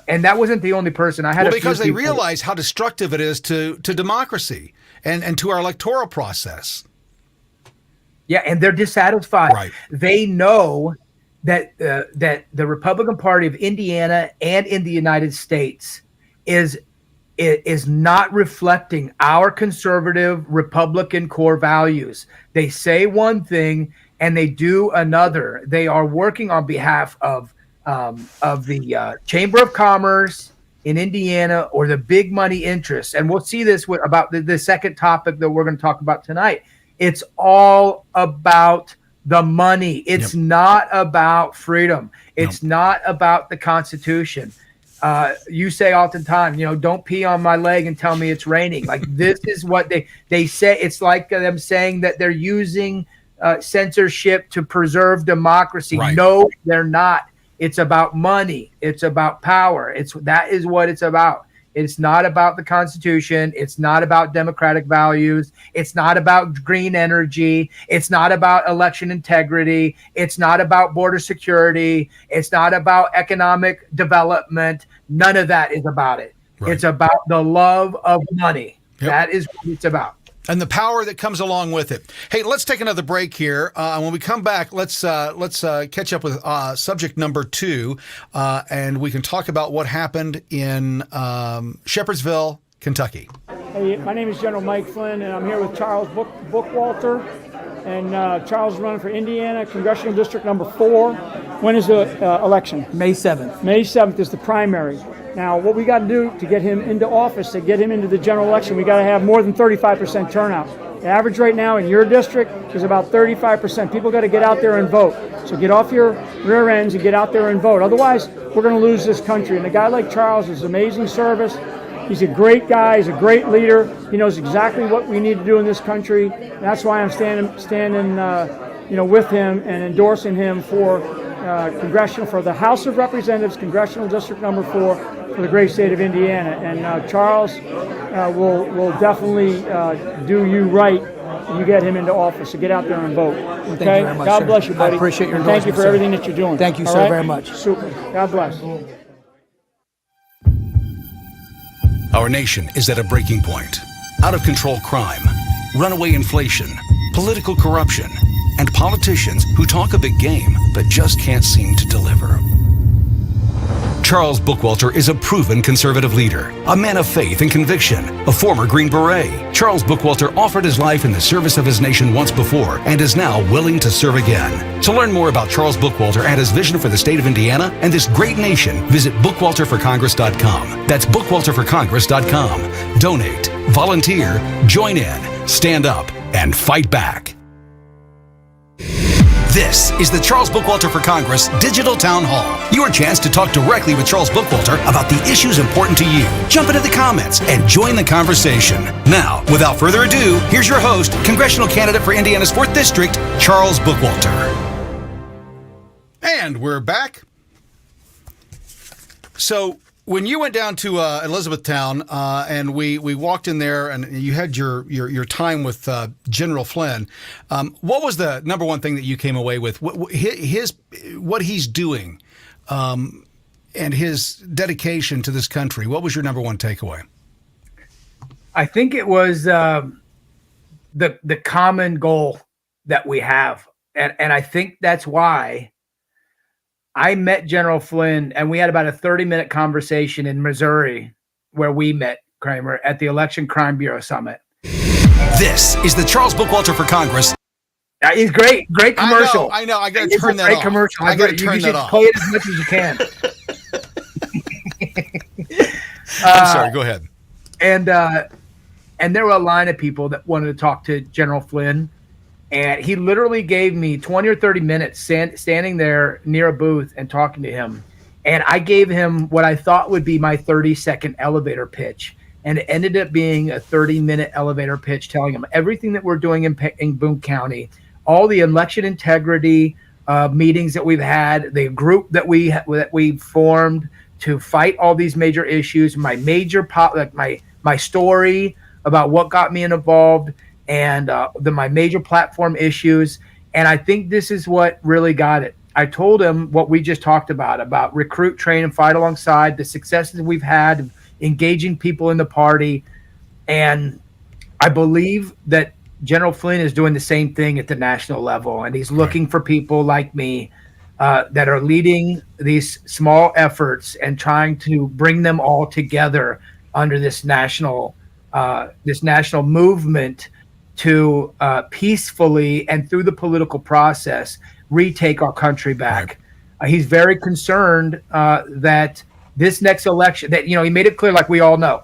and that wasn't the only person. I had because they realize how destructive it is to democracy and to our electoral process. Yeah, and they're dissatisfied. Right. They know that that the Republican Party of Indiana and in the United States is not reflecting our conservative Republican core values. They say one thing and they do another. They are working on behalf of the Chamber of Commerce in Indiana or the big money interests. And we'll see this about the second topic that we're going to talk about tonight. It's all about the money. It's not about freedom. It's not about the Constitution. You say oftentimes, don't pee on my leg and tell me it's raining. Like, this is what they say. It's like them saying that they're using censorship to preserve democracy. Right. No, they're not. It's about money. It's about power. That is what it's about. It's not about the Constitution. It's not about democratic values. It's not about green energy. It's not about election integrity. It's not about border security. It's not about economic development. None of that is about it. Right. It's about the love of money. Yep. That is what it's about. And the power that comes along with it. Hey, let's take another break here. When we come back, let's catch up with subject number 2, and we can talk about what happened in Shepherdsville, Kentucky. Hey, my name is General Mike Flynn, and I'm here with Charles Bookwalter. And Charles is running for Indiana Congressional District number 4. When is the election? May 7th. May 7th is the primary. Now, what we got to do to get him into office, to get him into the general election, we got to have more than 35% turnout. The average right now in your district is about 35%. People got to get out there and vote. So get off your rear ends and get out there and vote. Otherwise, we're going to lose this country. And a guy like Charles is amazing service. He's a great guy. He's a great leader. He knows exactly what we need to do in this country. And that's why I'm standing, with him and endorsing him for the House of Representatives, Congressional District number 4, for the great state of Indiana. And Charles will definitely do you right when you get him into office. So get out there and vote. Okay? Thank you very much, God sir. bless you, buddy. I appreciate your and thank you endorsement, for sir. everything that you're doing. Thank you, All sir, right? very much. Super. God bless. Our nation is at a breaking point. Out of control crime, runaway inflation, political corruption, and politicians who talk a big game but just can't seem to deliver. Charles Bookwalter is a proven conservative leader, a man of faith and conviction, a former Green Beret. Charles Bookwalter offered his life in the service of his nation once before and is now willing to serve again. To learn more about Charles Bookwalter and his vision for the state of Indiana and this great nation, visit bookwalterforcongress.com. That's bookwalterforcongress.com. Donate, volunteer, join in, stand up, and fight back. This is the Charles Bookwalter for Congress Digital Town Hall. Your chance to talk directly with Charles Bookwalter about the issues important to you. Jump into the comments and join the conversation. Now, without further ado, here's your host, congressional candidate for Indiana's 4th District, Charles Bookwalter. And we're back. So, when you went down to Elizabethtown and we walked in there and you had your time with General Flynn, what was the number one thing that you came away with? What he's doing and his dedication to this country, what was your number one takeaway? I think it was the common goal that we have. And I think that's why I met General Flynn, and we had about a 30-minute conversation in Missouri where we met, Kramer, at the Election Crime Bureau Summit. This is the Charles Bookwalter for Congress. He's great. Great commercial. I know. I got to turn that off. Great commercial. I got to turn that off. Play it as much as you can. I'm sorry. Go ahead. And there were a line of people that wanted to talk to General Flynn. And he literally gave me 20 or 30 minutes standing there near a booth and talking to him. And I gave him what I thought would be my 30-second elevator pitch. And it ended up being a 30-minute elevator pitch telling him everything that we're doing in Boone County, all the election integrity meetings that we've had, the group that we formed to fight all these major issues, my major my story about what got me involved, and my major platform issues. And I think this is what really got it. I told him what we just talked about recruit, train, and fight alongside, the successes we've had, engaging people in the party. And I believe that General Flynn is doing the same thing at the national level. And he's looking for people like me that are leading these small efforts and trying to bring them all together under this national movement to peacefully and through the political process retake our country back. He's very concerned that this next election, that, he made it clear, like we all know,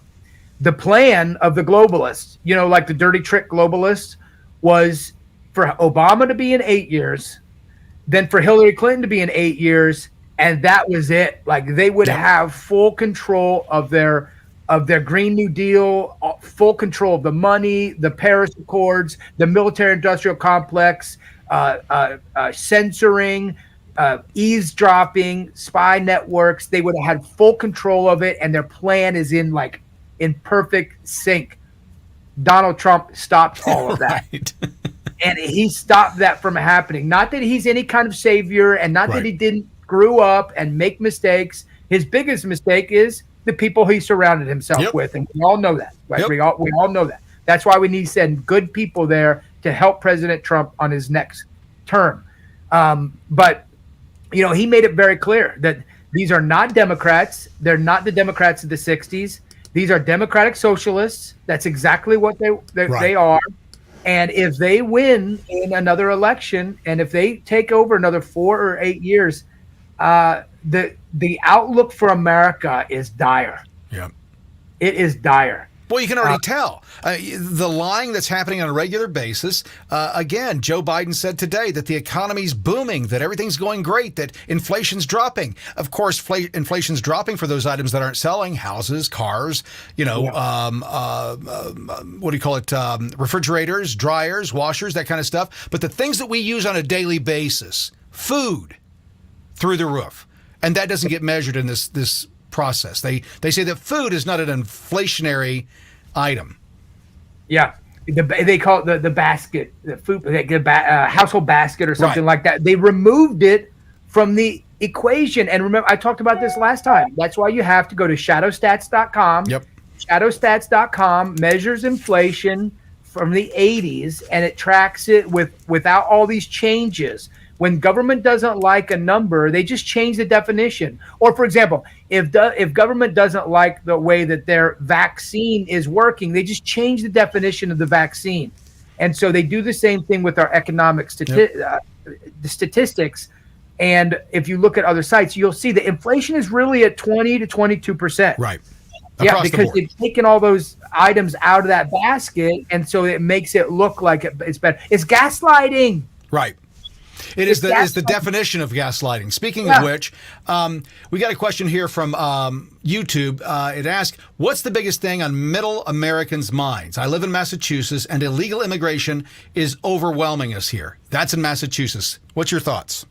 the plan of the globalists, like the dirty trick globalists, was for Obama to be in 8 years, then for Hillary Clinton to be in 8 years, and that was it. Like they would have full control of their Green New Deal, full control of the money, the Paris Accords, the military-industrial complex, censoring, eavesdropping, spy networks. They would have had full control of it, and their plan is in perfect sync. Donald Trump stopped all of that. Right. And he stopped that from happening. Not that he's any kind of savior, and not that he didn't screw up and make mistakes. His biggest mistake is the people he surrounded himself with, and we all know that. Right? We all know that. That's why we need to send good people there to help President Trump on his next term. But he made it very clear that these are not Democrats. They're not the Democrats of the 60s. These are democratic socialists. That's exactly what they are. And if they win in another election, and if they take over another 4 or 8 years, the outlook for America is dire. Yeah, it is dire. Well, you can already tell. The lying that's happening on a regular basis. Again, Joe Biden said today that the economy's booming, that everything's going great, that inflation's dropping. Of course, inflation's dropping for those items that aren't selling: houses, cars, what do you call it? Refrigerators, dryers, washers, that kind of stuff. But the things that we use on a daily basis, food, through the roof. And that doesn't get measured in this process. They say that food is not an inflationary item. Yeah, they call it the basket, the food, household basket or something like that. They removed it from the equation. And remember, I talked about this last time. That's why you have to go to shadowstats.com. Yep. Shadowstats.com measures inflation from the 80s, and it tracks it without all these changes. When government doesn't like a number, they just change the definition. Or, for example, if government doesn't like the way that their vaccine is working, they just change the definition of the vaccine. And so they do the same thing with our economic the statistics. And if you look at other sites, you'll see that inflation is really at 20 to 22%. Right. Yeah, because they've taken all those items out of that basket, and so it makes it look like it's better. It's gaslighting. Right. It is the definition of gaslighting. Speaking of which, we got a question here from YouTube. It asks, what's the biggest thing on middle Americans' minds? I live in Massachusetts, and illegal immigration is overwhelming us here. That's in Massachusetts. What's your thoughts?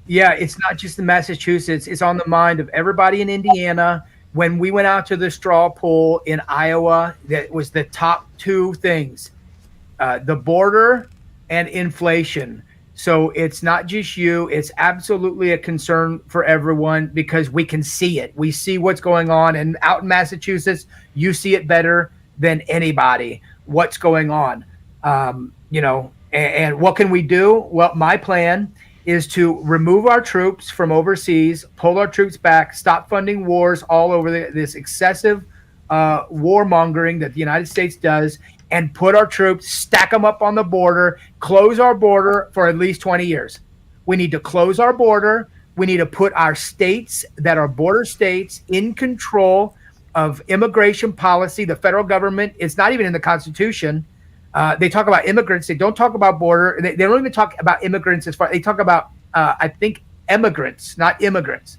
Yeah, it's not just in Massachusetts. It's on the mind of everybody in Indiana. When we went out to the straw poll in Iowa, that was the top two things, the border and inflation. So it's not just you. It's absolutely a concern for everyone because we can see it. We see what's going on. And out in Massachusetts, you see it better than anybody, what's going on. And what can we do? Well, my plan is to remove our troops from overseas, pull our troops back, stop funding wars all over this excessive warmongering that the United States does, and put our troops, stack them up on the border, close our border for at least 20 years. We need to close our border. We need to put our states that are border states in control of immigration policy. The federal government, it's not even in the Constitution. They talk about immigrants. They don't talk about border. They don't even talk about immigrants as far. They talk about, I think, emigrants, not immigrants.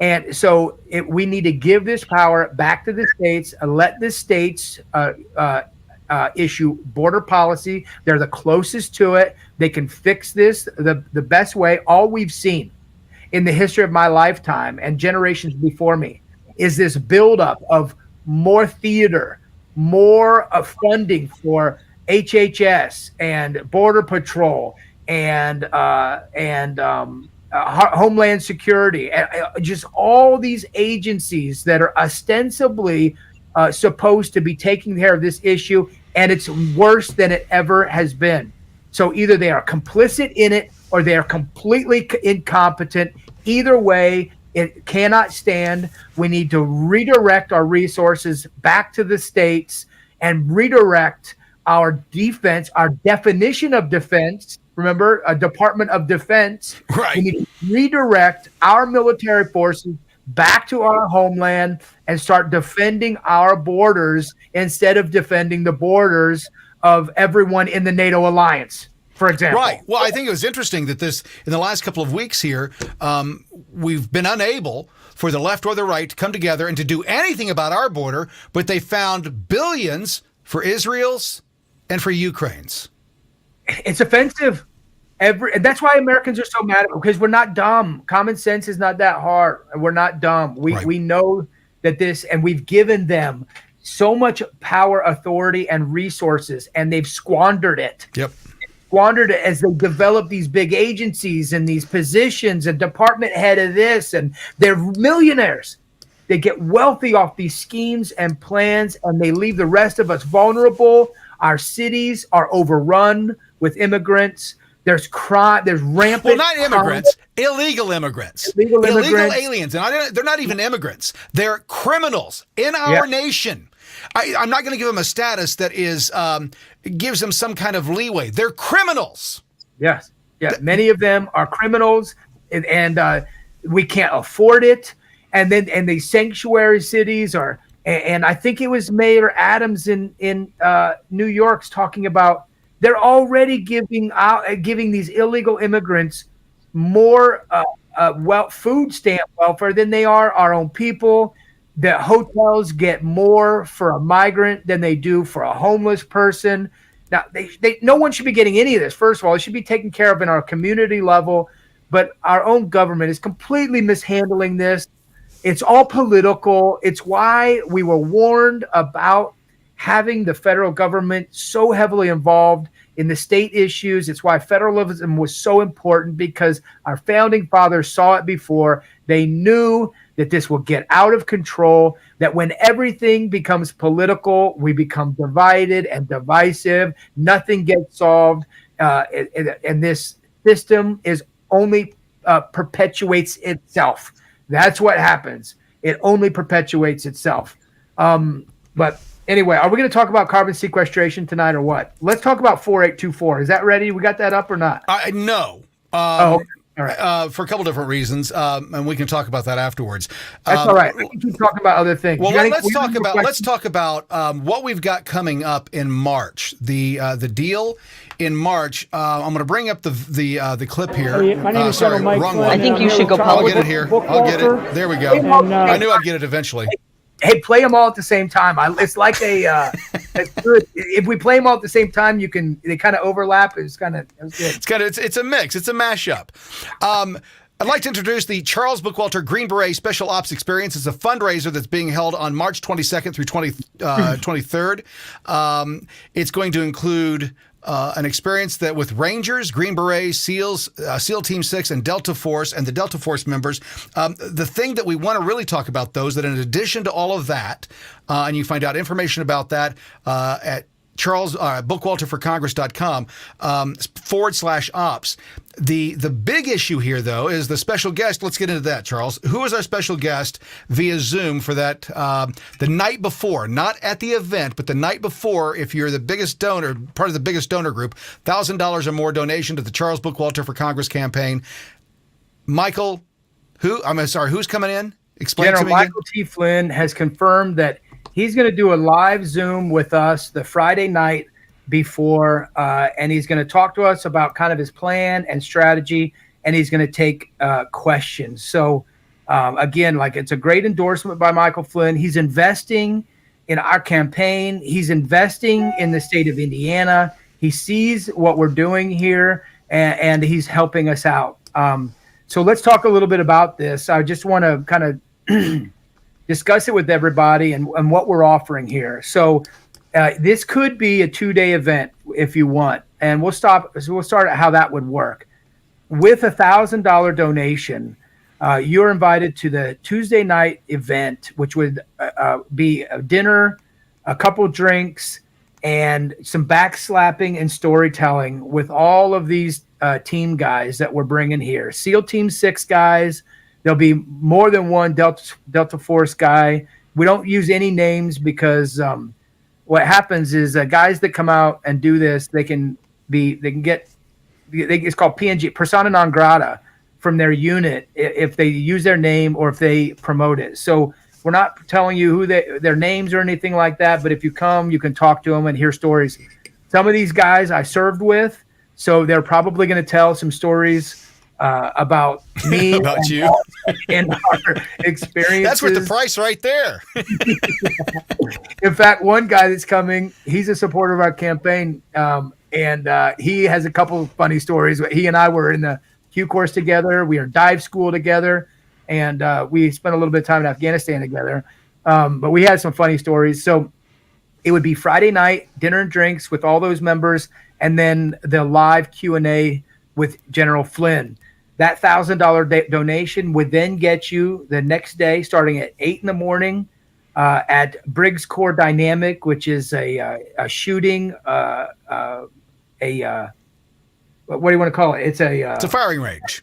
And so we need to give this power back to the states and let the states issue border policy. They're the closest to it. They can fix this the best way. All we've seen in the history of my lifetime and generations before me is this buildup of more theater, more funding for HHS and Border Patrol and Homeland Security, and just all these agencies that are ostensibly supposed to be taking care of this issue, and it's worse than it ever has been. So either they are complicit in it or they are completely incompetent. Either way, it cannot stand. We need to redirect our resources back to the states and redirect our defense, our definition of defense. Remember, a Department of Defense. Right. We need to redirect our military forces back to our homeland and start defending our borders instead of defending the borders of everyone in the NATO alliance, for example. Right. Well, I think it was interesting that in the last couple of weeks here, we've been unable for the left or the right to come together and to do anything about our border, but they found billions for Israel's and for Ukraine's. It's offensive. And that's why Americans are so mad, because we're not dumb. Common sense is not that hard. We're not dumb. We know that and we've given them so much power, authority, and resources, and they've squandered it. Yep. Squandered it as they develop these big agencies and these positions and department head of this, and they're millionaires. They get wealthy off these schemes and plans, and they leave the rest of us vulnerable. Our cities are overrun with immigrants. There's crime. There's rampant. Well, not immigrants, illegal immigrants, illegal aliens, and they're not even immigrants. They're criminals in our nation. I'm not going to give them a status that is gives them some kind of leeway. They're criminals. Yes, yeah. Many of them are criminals, and we can't afford it. And the sanctuary cities are. And I think it was Mayor Adams in New York's talking about. They're already giving these illegal immigrants more food stamp welfare than they are our own people. The hotels get more for a migrant than they do for a homeless person. Now, no one should be getting any of this. First of all, it should be taken care of in our community level. But our own government is completely mishandling this. It's all political. It's why we were warned about having the federal government so heavily involved in the state issues. It's why federalism was so important, because our founding fathers saw it before. They knew that this will get out of control, that when everything becomes political, we become divided and divisive. Nothing gets solved. And this system is only perpetuates itself. That's what happens. It only perpetuates itself. But anyway, are we going to talk about carbon sequestration tonight or what? Let's talk about 4824. Is that ready? We got that up or not? No. Okay. All right. For a couple different reasons, and we can talk about that afterwards. That's all right. We can keep talking about other things. Well, let's talk about what we've got coming up in March. The deal in March. I'm going to bring up the clip here. My name is General Mike wrong Flynn, one. I think you should go I'll public. get it here. I'll get it. There we go. And, I knew I'd get it eventually. Hey, play them all at the same time. It's like if we play them all at the same time, they kind of overlap. It's good. It's a mix. It's a mashup. I'd like to introduce the Charles Bookwalter Green Beret Special Ops Experience. It's a fundraiser that's being held on March 22nd through 23rd. It's going to include an experience that with Rangers, Green Berets, SEALs, SEAL Team 6, and Delta Force, and the Delta Force members. The thing that we want to really talk about, though, is that in addition to all of that, and you find out information about that at bookwalterforcongress.com /ops. The big issue here, though, is the special guest. Let's get into that, Charles. Who is our special guest via Zoom for that the night before, not at the event, but the night before, if you're the biggest donor, part of the biggest donor group, $1,000 or more donation to the Charles Bookwalter for Congress campaign. Michael, who's coming in? Explain General to me again. Michael T. Flynn has confirmed that he's going to do a live Zoom with us the Friday night before, and he's going to talk to us about kind of his plan and strategy, and he's going to take questions. So, again, it's a great endorsement by Michael Flynn. He's investing in our campaign. He's investing in the state of Indiana. He sees what we're doing here, and he's helping us out. So let's talk a little bit about this. I just want to kind of discuss it with everybody and what we're offering here. So this could be a 2-day event if you want, and we'll start at how that would work. With $1,000 donation, you're invited to the Tuesday night event, which would be a dinner, a couple drinks, and some backslapping and storytelling with all of these team guys that we're bringing here. SEAL Team 6 guys. There'll be more than one Delta Force guy. We don't use any names because what happens is guys that come out and do this, it's called PNG, persona non grata, from their unit if they use their name or if they promote it. So we're not telling you who their names or anything like that, but if you come, you can talk to them and hear stories. Some of these guys I served with, so they're probably going to tell some stories about me about you and our experiences. That's worth the price right there. In fact, one guy that's coming, he's a supporter of our campaign. And he has a couple of funny stories. He and I were in the Q course together. We were in dive school together, and we spent a little bit of time in Afghanistan together. But we had some funny stories. So it would be Friday night, dinner and drinks with all those members, and then the live Q&A with General Flynn. That $1,000 donation would then get you the next day, starting at 8 in the morning, at Briggs Core Dynamic, which is a shooting, what do you want to call it? It's It's a firing range.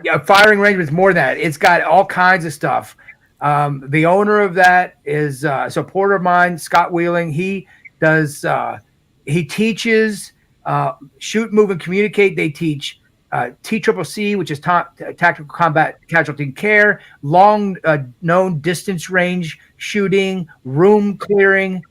A firing range with more than that. It's got all kinds of stuff. The owner of that is a supporter of mine, Scott Wheeling. He does. He teaches shoot, move, and communicate. They teach TCCC, which is Tactical Combat Casualty Care, long known distance range shooting, room clearing.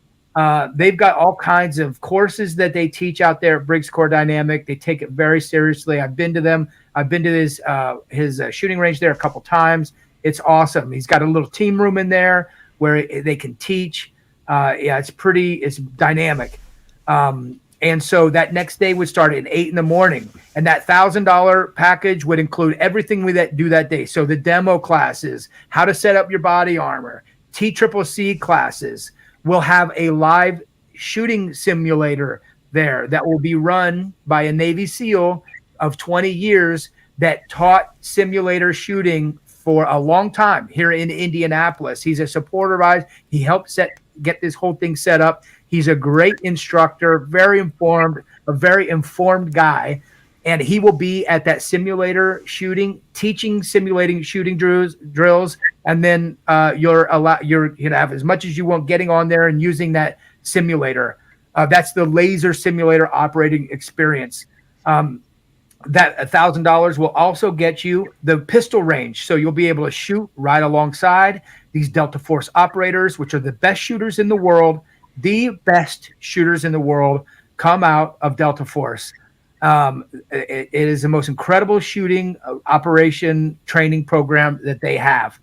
They've got all kinds of courses that they teach out there at Briggs Core Dynamic. They take it very seriously. I've been to them. I've been to his shooting range there a couple times. It's awesome. He's got a little team room in there where they can teach. It's dynamic. And so that next day would start at 8 in the morning. And that $1,000 package would include everything we do that day. So the demo classes, how to set up your body armor, TCCC classes. We'll have a live shooting simulator there that will be run by a Navy SEAL of 20 years that taught simulator shooting for a long time here in Indianapolis. He's a supporter of ours. He helped get this whole thing set up. He's a great instructor, very informed, a very informed guy. And he will be at that simulator shooting, teaching simulating shooting drills. And then you're going to have as much as you want getting on there and using that simulator. That's the laser simulator operating experience. That $1,000 will also get you the pistol range. So you'll be able to shoot right alongside these Delta Force operators, which are the best shooters in the world. The best shooters in the world come out of Delta Force. It is the most incredible shooting operation training program that they have,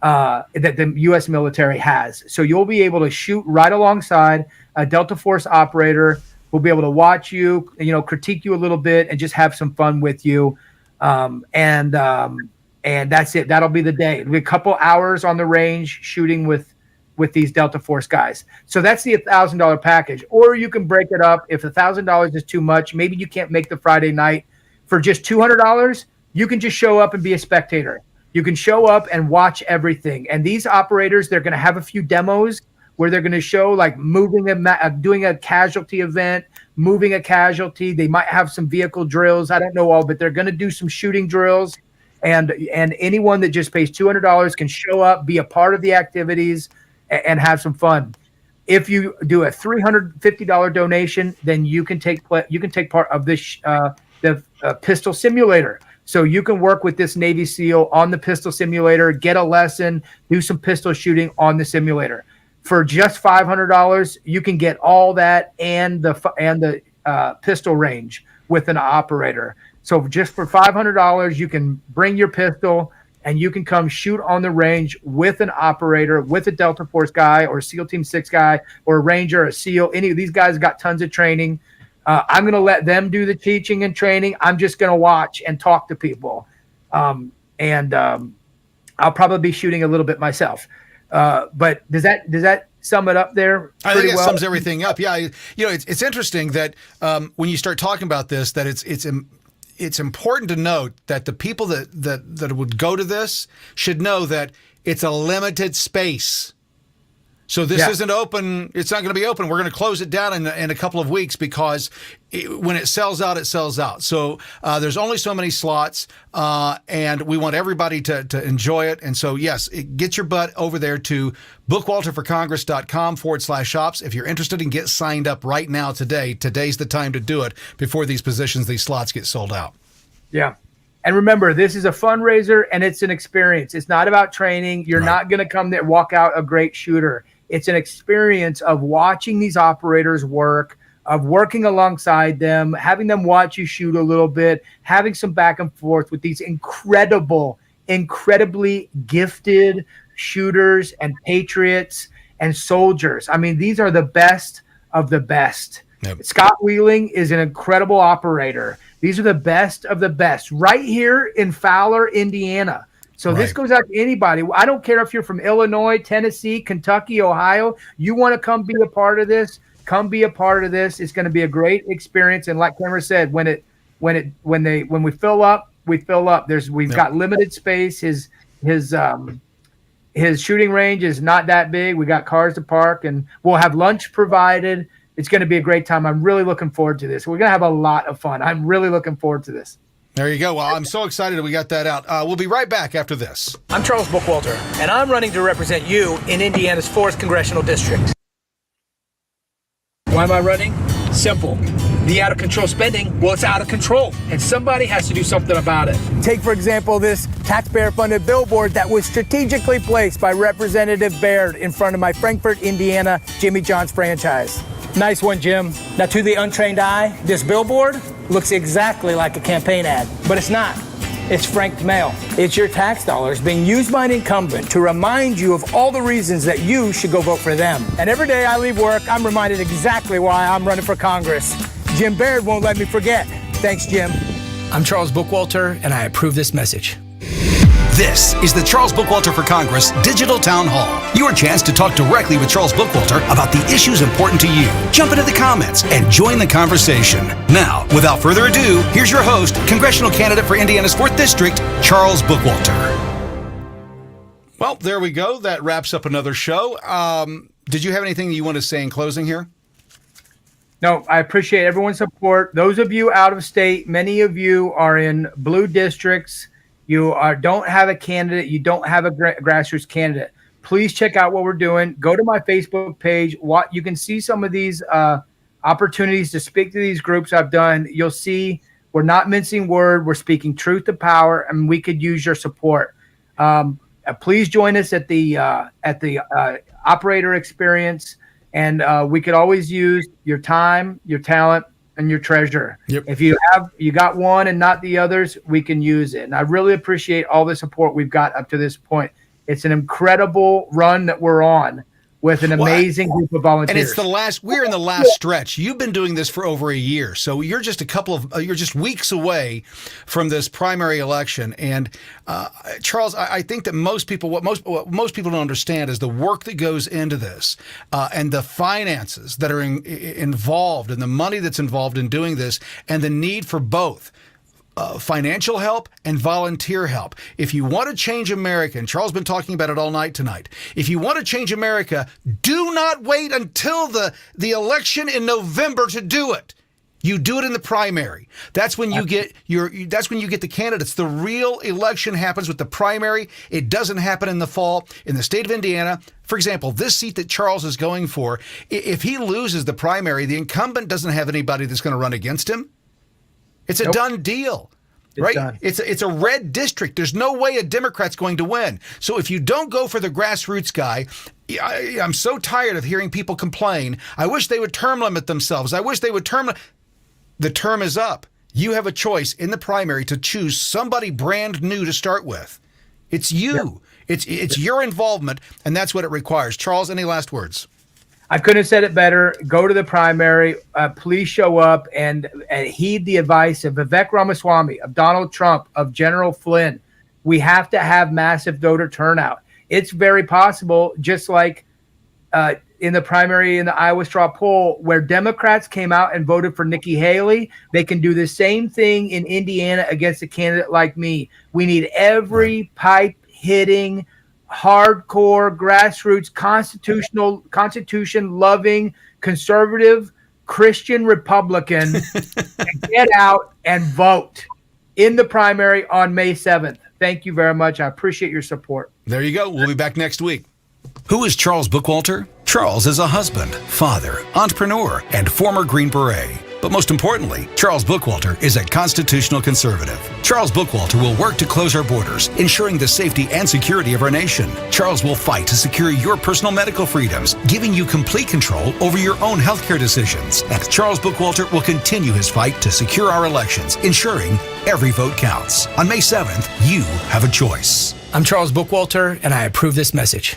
that the U.S. military has. So you'll be able to shoot right alongside a Delta Force operator. We'll be able to watch you, critique you a little bit and just have some fun with you. And that's it. That'll be the day. It'll be a couple hours on the range shooting with these Delta Force guys. So that's the $1,000 package. Or you can break it up. If $1,000 is too much, maybe you can't make the Friday night. For just $200, you can just show up and be a spectator. You can show up and watch everything. And these operators, they're going to have a few demos where they're going to show like doing a casualty event, moving a casualty. They might have some vehicle drills. I don't know all, but they're going to do some shooting drills. And anyone that just pays $200 can show up, be a part of the activities, and have some fun. If you do a $350 donation, then you can take part of this the pistol simulator. So you can work with this Navy SEAL on the pistol simulator, get a lesson, do some pistol shooting on the simulator. For just $500, you can get all that and the pistol range with an operator. So just for $500, you can bring your pistol and you can come shoot on the range with an operator, with a Delta Force guy or SEAL Team 6 guy or a Ranger, a SEAL. Any of these guys got tons of training. I'm going to let them do the teaching and training. I'm just going to watch and talk to people. And I'll probably be shooting a little bit myself. But does that sum it up there? I think it sums everything up. Yeah. It's interesting that when you start talking about this, that it's important to note that the people that would go to this should know that it's a limited space. So this isn't open. It's not going to be open. We're going to close it down in a couple of weeks because when it sells out, it sells out. So there's only so many slots, and we want everybody to enjoy it. And so, yes, get your butt over there to bookwalterforcongress.com/shops. If you're interested and get signed up right now today, today's the time to do it before these slots get sold out. Yeah. And remember, this is a fundraiser and it's an experience. It's not about training. You're not going to come there, walk out a great shooter. It's an experience of watching these operators work, of working alongside them, having them watch you shoot a little bit, having some back and forth with these incredibly gifted shooters and patriots and soldiers. I mean, these are the best of the best. Yep. Scott Wheeling is an incredible operator. These are the best of the best right here in Fowler, Indiana. So this goes out to anybody. I don't care if you're from Illinois, Tennessee, Kentucky, Ohio. You want to come be a part of this? Come be a part of this. It's going to be a great experience. And like Cameron said, when we fill up, we fill up. We've got limited space. His shooting range is not that big. We got cars to park, and we'll have lunch provided. It's going to be a great time. I'm really looking forward to this. We're going to have a lot of fun. I'm really looking forward to this. There you go. Well, I'm so excited that we got that out. We'll be right back after this. I'm Charles Bookwalter, and I'm running to represent you in Indiana's 4th Congressional District. Why am I running? Simple. The out-of-control spending, well, it's out of control, and somebody has to do something about it. Take, for example, this taxpayer-funded billboard that was strategically placed by Representative Baird in front of my Frankfort, Indiana, Jimmy John's franchise. Nice one, Jim. Now, to the untrained eye, this billboard looks exactly like a campaign ad, but it's not. It's franked mail. It's your tax dollars being used by an incumbent to remind you of all the reasons that you should go vote for them. And every day I leave work, I'm reminded exactly why I'm running for Congress. Jim Baird won't let me forget. Thanks, Jim. I'm Charles Bookwalter, and I approve this message. This is the Charles Bookwalter for Congress Digital Town Hall. Your chance to talk directly with Charles Bookwalter about the issues important to you. Jump into the comments and join the conversation. Now, without further ado, here's your host, congressional candidate for Indiana's 4th District, Charles Bookwalter. Well, there we go. That wraps up another show. Did you have anything you want to say in closing here? No, I appreciate everyone's support. Those of you out of state, many of you are in blue districts. You don't have a candidate. You don't have a grassroots candidate. Please check out what we're doing. Go to my Facebook page. You can see some of these opportunities to speak to these groups I've done. You'll see we're not mincing word. We're speaking truth to power, and we could use your support. Please join us at the operator experience, and we could always use your time, your talent, and your treasure. Yep. If you got one and not the others, we can use it. And I really appreciate all the support we've got up to this point. It's an incredible run that we're on with an amazing group of volunteers. And we're in the last stretch. You've been doing this for over a year. So you're just you're just weeks away from this primary election. And Charles, I think that what most people don't understand is the work that goes into this and the finances that are involved and the money that's involved in doing this and the need for both. Financial help and volunteer help. If you want to change America, and Charles has been talking about it all night tonight, if you want to change America, do not wait until the election in November to do it. You do it in the primary. That's when you get the candidates. The real election happens with the primary. It doesn't happen in the fall. In the state of Indiana, for example, this seat that Charles is going for, if he loses the primary, the incumbent doesn't have anybody that's going to run against him. It's a done deal, right? Done. It's a red district. There's no way a Democrat's going to win. So if you don't go for the grassroots guy, I'm so tired of hearing people complain. I wish they would term limit themselves. I wish they would The term is up. You have a choice in the primary to choose somebody brand new to start with. It's you. Yeah. It's your involvement, and that's what it requires. Charles, any last words? I couldn't have said it better. Go to the primary. Please show up and heed the advice of Vivek Ramaswamy, of Donald Trump, of General Flynn. We have to have massive voter turnout. It's very possible, just like in the primary in the Iowa straw poll, where Democrats came out and voted for Nikki Haley, they can do the same thing in Indiana against a candidate like me. We need every pipe-hitting, hardcore, grassroots, constitution-loving, conservative, Christian Republican to get out and vote in the primary on May 7th. Thank you very much. I appreciate your support. There you go. We'll be back next week. Who is Charles Bookwalter? Charles is a husband, father, entrepreneur, and former Green Beret. But most importantly, Charles Bookwalter is a constitutional conservative. Charles Bookwalter will work to close our borders, ensuring the safety and security of our nation. Charles will fight to secure your personal medical freedoms, giving you complete control over your own healthcare decisions. And Charles Bookwalter will continue his fight to secure our elections, ensuring every vote counts. On May 7th, you have a choice. I'm Charles Bookwalter, and I approve this message.